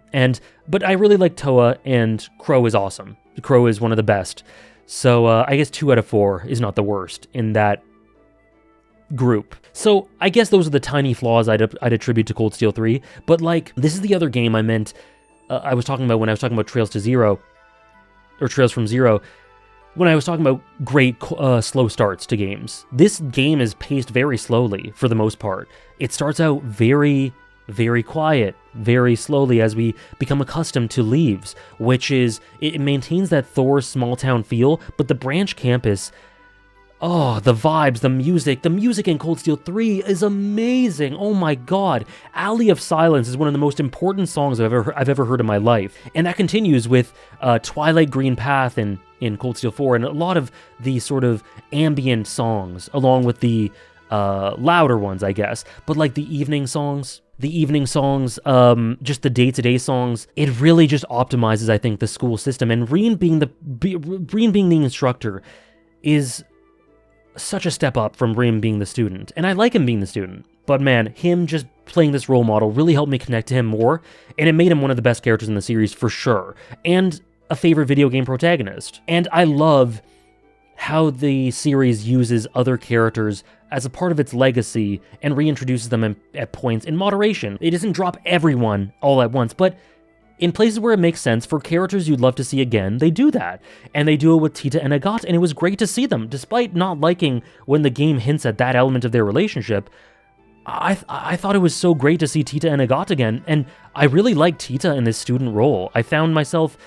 but I really like Toa, and Crow is awesome. Crow is one of the best. So I guess 2 out of 4 is not the worst in that group. So I guess those are the tiny flaws I'd attribute to Cold Steel 3, but like, this is the other game I meant, I was talking about when I was talking about Trails to Zero, or Trails from Zero, when I was talking about great slow starts to games. This game is paced very slowly for the most part. It starts out very, very quiet, very slowly as we become accustomed to Leaves, which is, it maintains that Thor's small town feel, but the branch campus, oh, the vibes, the music in Cold Steel 3 is amazing. Oh my god. Alley of Silence is one of the most important songs I've ever heard in my life. And that continues with Twilight Green Path in Cold Steel 4 and a lot of the sort of ambient songs, along with the louder ones, I guess. But like the evening songs, just the day-to-day songs, it really just optimizes, I think, the school system. And Reen being the instructor is such a step up from Reen being the student. And I like him being the student. But man, him just playing this role model really helped me connect to him more, and it made him one of the best characters in the series for sure, and a favorite video game protagonist. And I love how the series uses other characters as a part of its legacy and reintroduces them at points in moderation. It doesn't drop everyone all at once, but in places where it makes sense for characters you'd love to see again, they do that. And they do it with Tita and Agatha, and it was great to see them. Despite not liking when the game hints at that element of their relationship, I thought it was so great to see Tita and Agatha again, and I really liked Tita in this student role. I found myself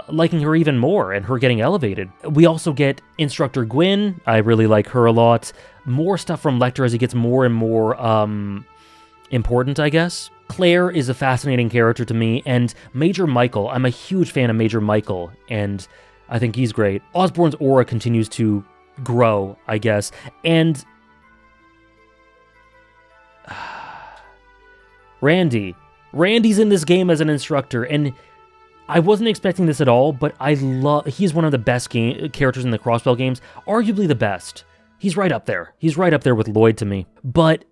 liking her even more, and her getting elevated. We also get Instructor Gwyn. I really like her a lot. More stuff from Lecter as he gets more and more important, I guess. Claire is a fascinating character to me, and Major Michael. I'm a huge fan of Major Michael, and I think he's great. Osborn's aura continues to grow, I guess, and Randy's in this game as an instructor, and I wasn't expecting this at all, but he's one of the best characters in the Crossbell games, arguably the best. He's right up there. He's right up there with Lloyd to me. But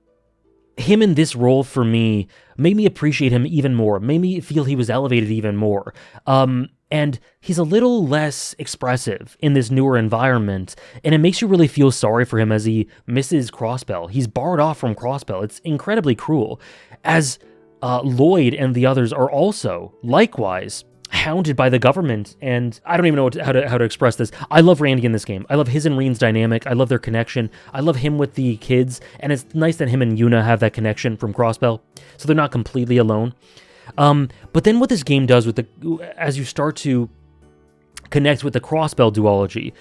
him in this role, for me, made me appreciate him even more, made me feel he was elevated even more. And he's a little less expressive in this newer environment, and it makes you really feel sorry for him as he misses Crossbell. He's barred off from Crossbell. It's incredibly cruel, as Lloyd and the others are also, likewise, hounded by the government, and I don't even know how to express this. I love Randy in this game. I love his and Reen's dynamic. I love their connection. I love him with the kids, and it's nice that him and Yuna have that connection from Crossbell, so they're not completely alone. But then what this game does as you start to connect with the Crossbell duology,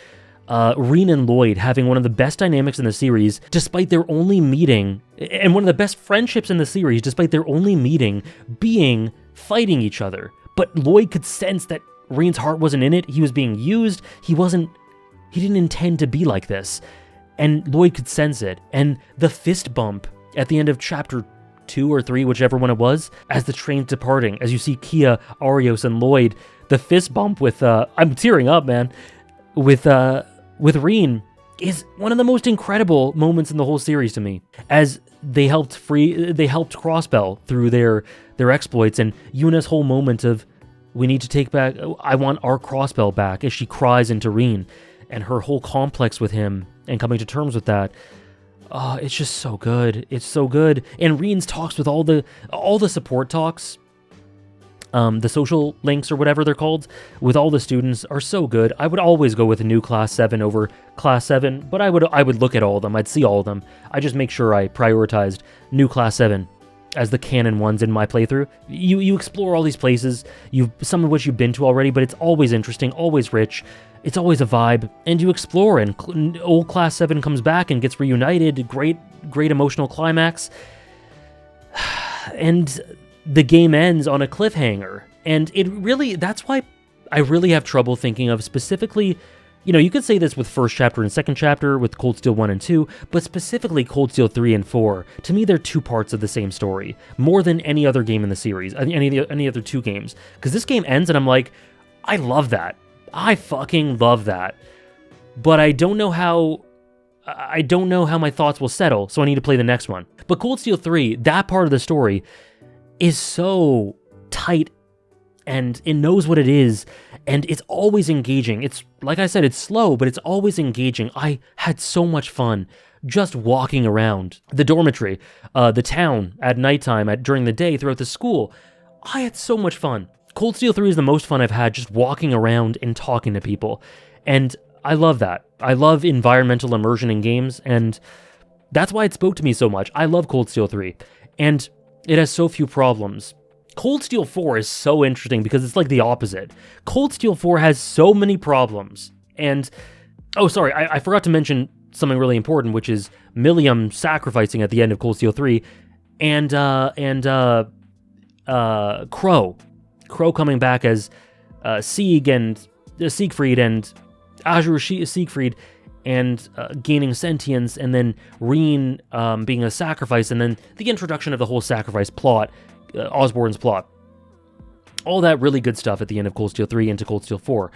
Reen and Lloyd having one of the best dynamics in the series, despite their only meeting, and one of the best friendships in the series, despite their only meeting being fighting each other. But Lloyd could sense that Reen's heart wasn't in it. He was being used. He didn't intend to be like this. And Lloyd could sense it. And the fist bump at the end of chapter 2 or 3, whichever one it was, as the train's departing, as you see Kia, Arios, and Lloyd, the fist bump with, I'm tearing up, man, with Reen is one of the most incredible moments in the whole series to me, as they helped Crossbell through their exploits, and Yuna's whole moment of, we need to take back, I want our Crossbell back, as she cries into Reen, and her whole complex with him, and coming to terms with that. Oh, it's just so good. It's so good. And Reen's talks with all the support talks, the social links or whatever they're called, with all the students are so good. I would always go with a new Class 7 over Class 7, but I would look at all of them. I'd see all of them. I just make sure I prioritized new Class 7 as the canon ones in my playthrough. You explore all these places, some of which you've been to already, but it's always interesting, always rich. It's always a vibe, and you explore, and old Class 7 comes back and gets reunited. Great emotional climax. And the game ends on a cliffhanger. And that's why I really have trouble thinking of specifically, you could say this with first chapter and second chapter, with Cold Steel 1 and 2, but specifically Cold Steel 3 and 4. To me, they're two parts of the same story, more than any other game in the series, any other two games. Because this game ends, and I'm like, I love that. I fucking love that. But I don't know how my thoughts will settle, so I need to play the next one. But Cold Steel 3, that part of the story is so tight, and it knows what it is, and it's always engaging. It's, like I said, it's slow, but it's always engaging. I had so much fun just walking around the dormitory, the town at nighttime, during the day, throughout the school. I had so much fun. Cold Steel 3 is the most fun I've had just walking around and talking to people, and I love that. I love environmental immersion in games, and that's why it spoke to me so much. I love Cold Steel 3, and it has so few problems. Cold Steel 4 is so interesting because it's like the opposite. Cold Steel 4 has so many problems, and oh, sorry, I forgot to mention something really important, which is Milliam sacrificing at the end of Cold Steel 3, and Crow coming back as Siegfried and Azure Siegfried, and gaining sentience, and then Reen being a sacrifice, and then the introduction of the whole sacrifice plot, Osborn's plot. All that really good stuff at the end of Cold Steel 3 into Cold Steel 4.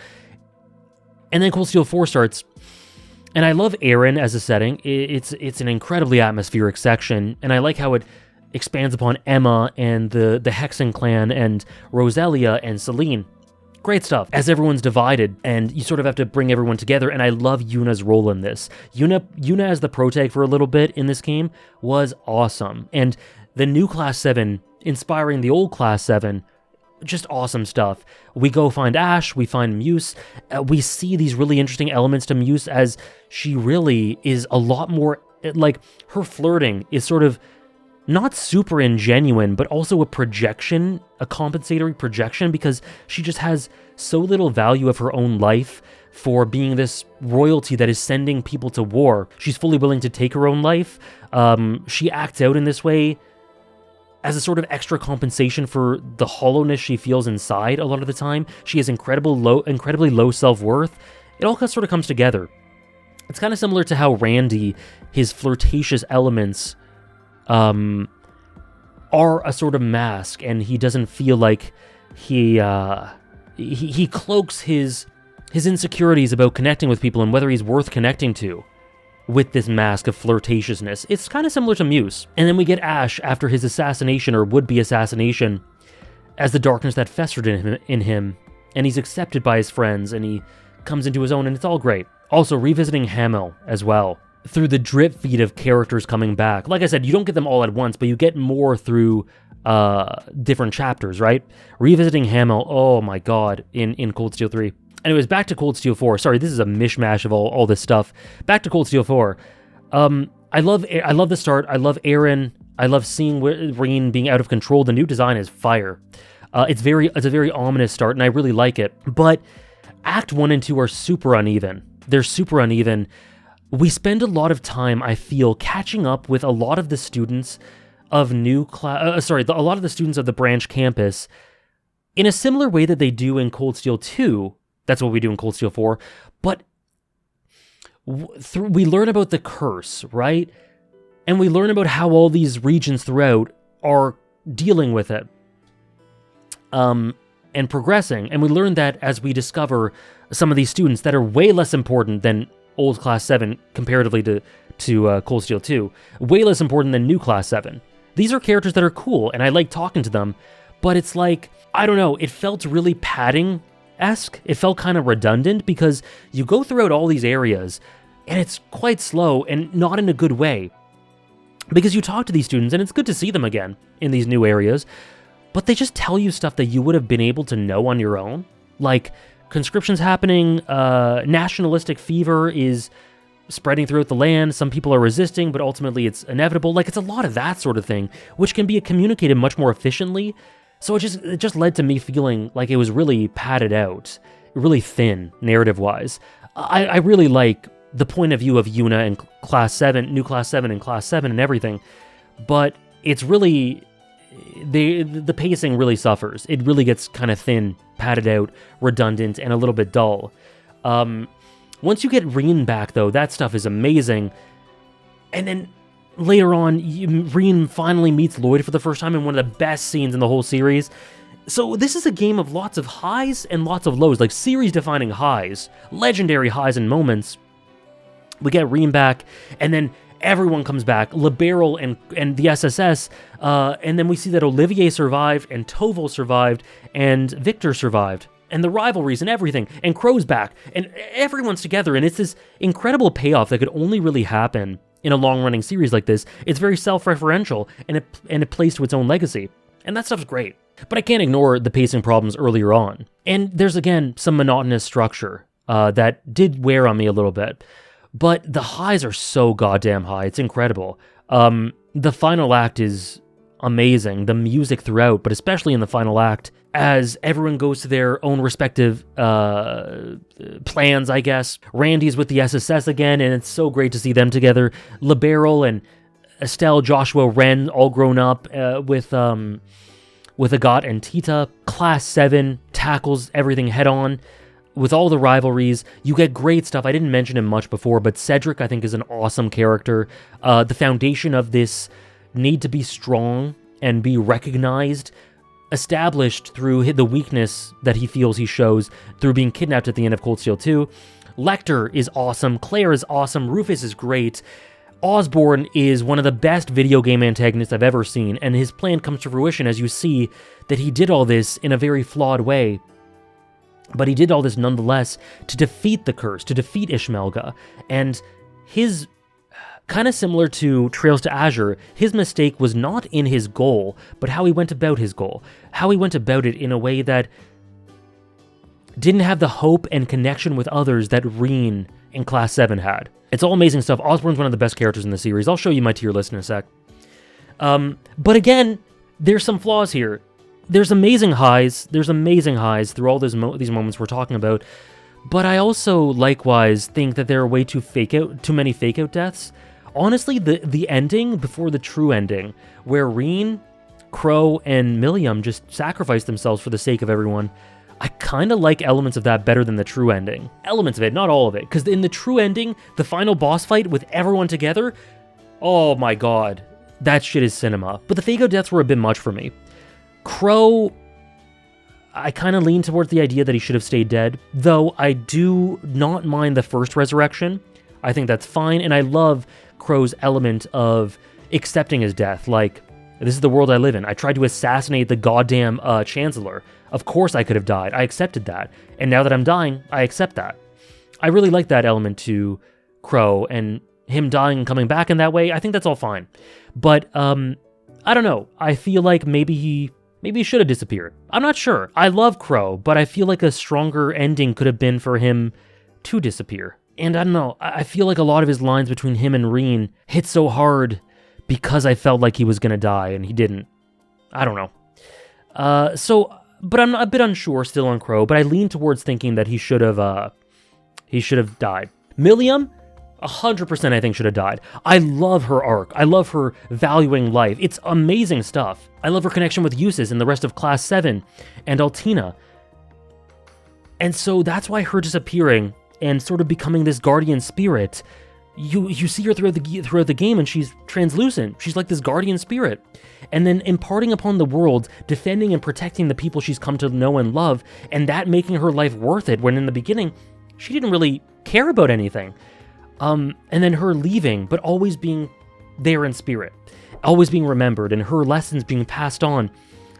And then Cold Steel 4 starts, and I love Erin as a setting. It's an incredibly atmospheric section, and I like how it expands upon Emma and the Hexen clan and Roselia and Celine. Great stuff. As everyone's divided, and you sort of have to bring everyone together, and I love Yuna's role in this. Yuna as the protag for a little bit in this game was awesome, and the new Class 7 inspiring the old Class 7 just awesome stuff. We go find Ash, we find Muse, we see these really interesting elements to Muse as she really is a lot more, like, her flirting is sort of not super ingenuine, but also a projection, a compensatory projection, because she just has so little value of her own life for being this royalty that is sending people to war. She's fully willing to take her own life. She acts out in this way as a sort of extra compensation for the hollowness she feels inside a lot of the time. She has incredibly low self-worth. It all sort of comes together. It's kind of similar to how Randy, his flirtatious elements, are a sort of mask, and he doesn't feel like he cloaks his insecurities about connecting with people and whether he's worth connecting to with this mask of flirtatiousness. It's kind of similar to Muse. And then we get Ash after his assassination, or would-be assassination, as the darkness that festered in him, and he's accepted by his friends, and he comes into his own, and it's all great. Also, revisiting Hamel as well, through the drip feed of characters coming back. Like I said, you don't get them all at once, but you get more through different chapters, right? Revisiting Hamel, oh my god, in Cold Steel 3. Anyways, back to Cold Steel 4. Sorry, this is a mishmash of all this stuff. Back to Cold Steel 4. I love the start. I love Aaron. I love seeing Reen being out of control. The new design is fire. It's a very ominous start, and I really like it. But Act 1 and 2 are super uneven. They're super uneven. We spend a lot of time, I feel, catching up with a lot of the students of a lot of the students of the branch campus in a similar way that they do in Cold Steel 2. That's what we do in Cold Steel 4. But we learn about the curse, right? And we learn about how all these regions throughout are dealing with it and progressing. And we learn that as we discover some of these students that are way less important than old Class 7 comparatively to Cold Steel 2. Way less important than new Class 7. These are characters that are cool, and I like talking to them. But it's like, I don't know, it felt really padding-esque. It felt kind of redundant because you go throughout all these areas and it's quite slow and not in a good way. Because you talk to these students and it's good to see them again in these new areas, but they just tell you stuff that you would have been able to know on your own. Like, conscription's happening, nationalistic fever is spreading throughout the land, some people are resisting, but ultimately it's inevitable. Like, it's a lot of that sort of thing, which can be communicated much more efficiently. So it just led to me feeling like it was really padded out, really thin, narrative-wise. I really like the point of view of Yuna and Class 7, new Class 7 and Class 7 and everything, but it's really, the pacing really suffers. It really gets kind of thin, padded out, redundant, and a little bit dull. Once you get Reen back, though, that stuff is amazing. And then later on, Reen finally meets Lloyd for the first time in one of the best scenes in the whole series. So this is a game of lots of highs and lots of lows, like series-defining highs, legendary highs and moments. We get Reen back, and then everyone comes back, Liberal and the SSS, and then we see that Olivier survived, and Toval survived, and Victor survived, and the rivalries and everything, and Crow's back, and everyone's together, and it's this incredible payoff that could only really happen in a long-running series like this. It's very self-referential, and it plays to its own legacy, and that stuff's great. But I can't ignore the pacing problems earlier on, and there's, again, some monotonous structure that did wear on me a little bit. But the highs are so goddamn high. It's incredible. The final act is amazing. The music throughout, but especially in the final act, as everyone goes to their own respective plans, I guess. Randy's with the SSS again, and it's so great to see them together. Liberal and Estelle, Joshua, Ren, all grown up with Agat and Tita. Class 7 tackles everything head on. With all the rivalries, you get great stuff. I didn't mention him much before, but Cedric, I think, is an awesome character. The foundation of this need to be strong and be recognized, established through the weakness that he feels he shows through being kidnapped at the end of Cold Steel 2. Lecter is awesome. Claire is awesome. Rufus is great. Osborne is one of the best video game antagonists I've ever seen, and his plan comes to fruition as you see that he did all this in a very flawed way. But he did all this nonetheless to defeat the curse, to defeat Ishmelga, and his Kind of similar to Trails to Azure, his mistake was not in his goal, but how he went about his goal. How he went about it in a way that didn't have the hope and connection with others that Reen in Class 7 had. It's all amazing stuff. Osborn's one of the best characters in the series. I'll show you my tier list in a sec. But again, there's some flaws here. There's amazing highs. There's amazing highs through all these moments we're talking about. But I also likewise think that there are way too many fake out deaths. Honestly, the ending before the true ending, where Reen, Crow, and Milliam just sacrifice themselves for the sake of everyone, I kind of like elements of that better than the true ending. Elements of it, not all of it. Because in the true ending, the final boss fight with everyone together, oh my god, that shit is cinema. But the fake out deaths were a bit much for me. Crow, I kind of lean towards the idea that he should have stayed dead, though I do not mind the first resurrection. I think that's fine, and I love Crow's element of accepting his death. Like, this is the world I live in. I tried to assassinate the goddamn Chancellor. Of course I could have died. I accepted that. And now that I'm dying, I accept that. I really like that element to Crow, and him dying and coming back in that way, I think that's all fine. But, I don't know. I feel like maybe he should have disappeared. I'm not sure. I love Crow, but I feel like a stronger ending could have been for him to disappear. And I don't know, I feel like a lot of his lines between him and Reen hit so hard because I felt like he was gonna die and he didn't. I don't know. But I'm a bit unsure still on Crow, but I lean towards thinking that he should have died. Milliam, 100% I think should have died. I love her arc. I love her valuing life. It's amazing stuff. I love her connection with Eustace and the rest of Class 7 and Altina. And so that's why her disappearing and sort of becoming this guardian spirit, you see her throughout the game, and she's translucent. She's like this guardian spirit. And then imparting upon the world, defending and protecting the people she's come to know and love, and that making her life worth it, when in the beginning, she didn't really care about anything. And then her leaving, but always being there in spirit, always being remembered, and her lessons being passed on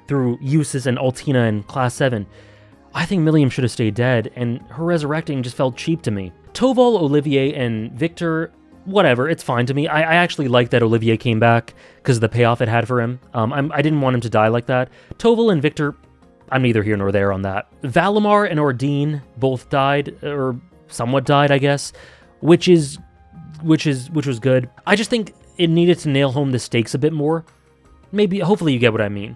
through Eustace and Altina in Class 7. I think Milliam should have stayed dead, and her resurrecting just felt cheap to me. Toval, Olivier, and Victor, whatever, it's fine to me. I actually like that Olivier came back because of the payoff it had for him. I didn't want him to die like that. Toval and Victor, I'm neither here nor there on that. Valimar and Ordine both died, or somewhat died, I guess, which was good. I just think it needed to nail home the stakes a bit more. Maybe, hopefully you get what I mean.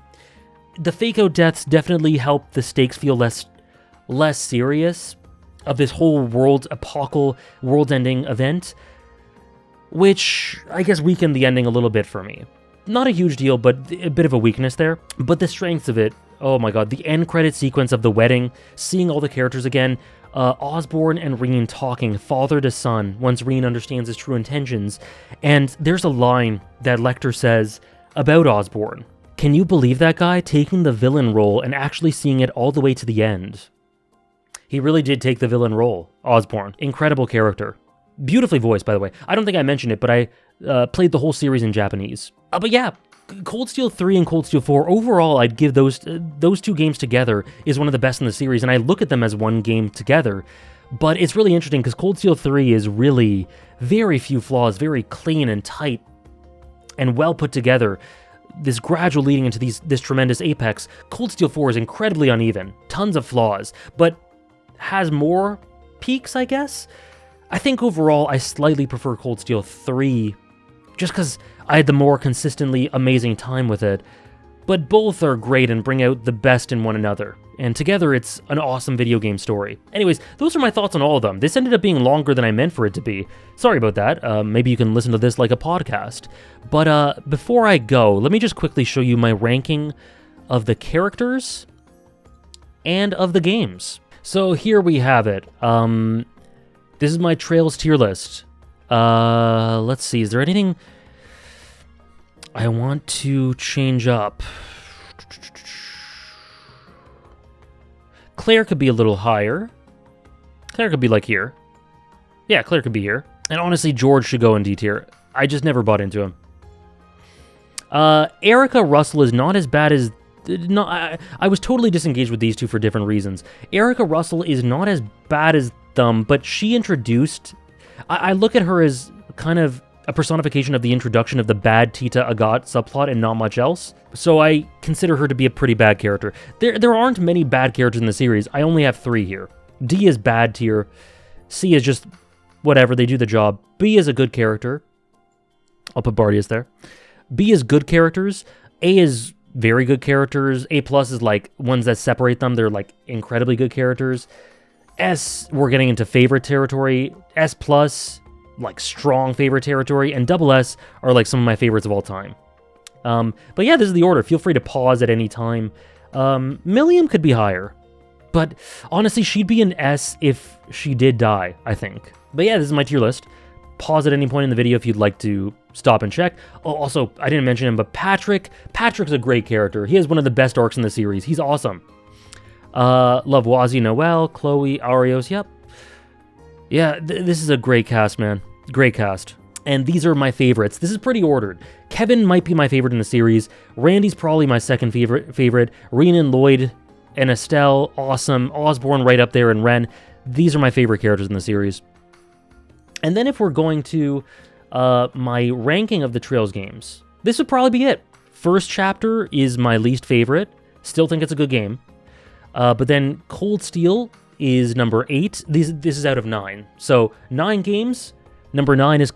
The fake-out deaths definitely help the stakes feel less serious of this whole world-ending event, which I guess weakened the ending a little bit for me. Not a huge deal, but a bit of a weakness there. But the strengths of it, oh my god, the end credit sequence of the wedding, seeing all the characters again, Osborn and Reen talking father to son once Reen understands his true intentions, and there's a line that Lecter says about Osborn. Can you believe that guy taking the villain role and actually seeing it all the way to the end? He really did take the villain role, Osborn. Incredible character. Beautifully voiced, by the way. I don't think I mentioned it, but I played the whole series in Japanese. But yeah, Cold Steel 3 and Cold Steel 4, overall, I'd give those two games together is one of the best in the series, and I look at them as one game together. But it's really interesting, because Cold Steel 3 is really very few flaws, very clean and tight, and well put together. This gradual leading into this tremendous apex. Cold Steel 4 is incredibly uneven, tons of flaws, but has more peaks, I guess? I think overall I slightly prefer Cold Steel 3, just because I had the more consistently amazing time with it, but both are great and bring out the best in one another, and together it's an awesome video game story. Anyways, those are my thoughts on all of them. This ended up being longer than I meant for it to be. Sorry about that. Maybe you can listen to this like a podcast. But before I go, let me just quickly show you my ranking of the characters and of the games. So here we have it. This is my Trails tier list. Let's see, is there anything I want to change up? Claire could be a little higher. Claire could be like here. Yeah, Claire could be here. And honestly, George should go in D tier. I just never bought into him. Erica Russell is not as bad as... I was totally disengaged with these two for different reasons. Erica Russell is not as bad as them, but she introduced... I look at her as kind of a personification of the introduction of the bad Tita Agat subplot and not much else. So I consider her to be a pretty bad character. There aren't many bad characters in the series. I only have 3 here. D is bad tier. C is just whatever, they do the job. B is a good character. I'll put Bardius there. B is good characters. A is very good characters. A plus is like ones that separate them. They're like incredibly good characters. S, we're getting into favorite territory. S plus, like strong favorite territory. And double S are like some of my favorites of all time. But yeah, this is the order. Feel free to pause at any time. Milliam could be higher. But honestly, she'd be an S if she did die, I think. But yeah, this is my tier list. Pause at any point in the video if you'd like to stop and check. Oh, also, I didn't mention him, but Patrick's a great character. He has one of the best arcs in the series. He's awesome. Love Wazi, Noel, Chloe, Arios, yep. Yeah, this is a great cast, man. Great cast. And these are my favorites. This is pretty ordered. Kevin might be my favorite in the series. Randy's probably my second favorite. Rhiannon, Lloyd, and Estelle, awesome. Osborne right up there, and Ren. These are my favorite characters in the series. And then if we're going to my ranking of the Trails games, this would probably be it. First chapter is my least favorite. Still think it's a good game. But then Cold Steel is number 8. This is out of 9. So 9 games. Number 9 is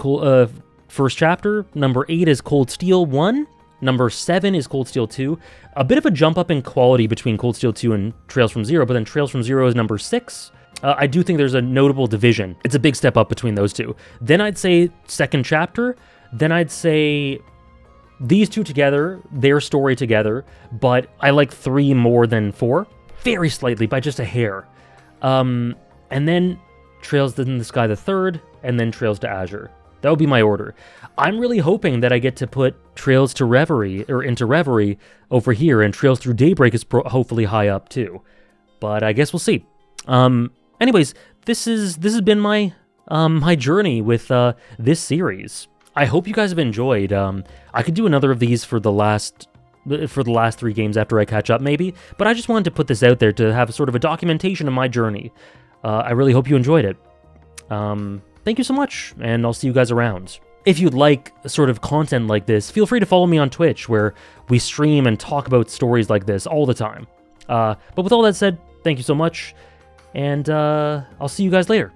First Chapter. Number 8 is Cold Steel 1. Number 7 is Cold Steel 2. A bit of a jump up in quality between Cold Steel 2 and Trails from Zero, but then Trails from Zero is number 6. I do think there's a notable division. It's a big step up between those two. Then I'd say Second Chapter. Then I'd say these two together, their story together, but I like 3 more than 4. Very slightly, by just a hair. And then Trails in the Sky the Third, and then Trails to Azure. That would be my order. I'm really hoping that I get to put Trails to Reverie, or into Reverie, over here, and Trails Through Daybreak is hopefully high up too. But I guess we'll see. Anyways, this has been my my journey with this series. I hope you guys have enjoyed. I could do another of these for the last 3 games after I catch up, maybe. But I just wanted to put this out there to have sort of a documentation of my journey. I really hope you enjoyed it. Thank you so much, and I'll see you guys around. If you'd like sort of content like this, feel free to follow me on Twitch, where we stream and talk about stories like this all the time. But with all that said, thank you so much, and I'll see you guys later.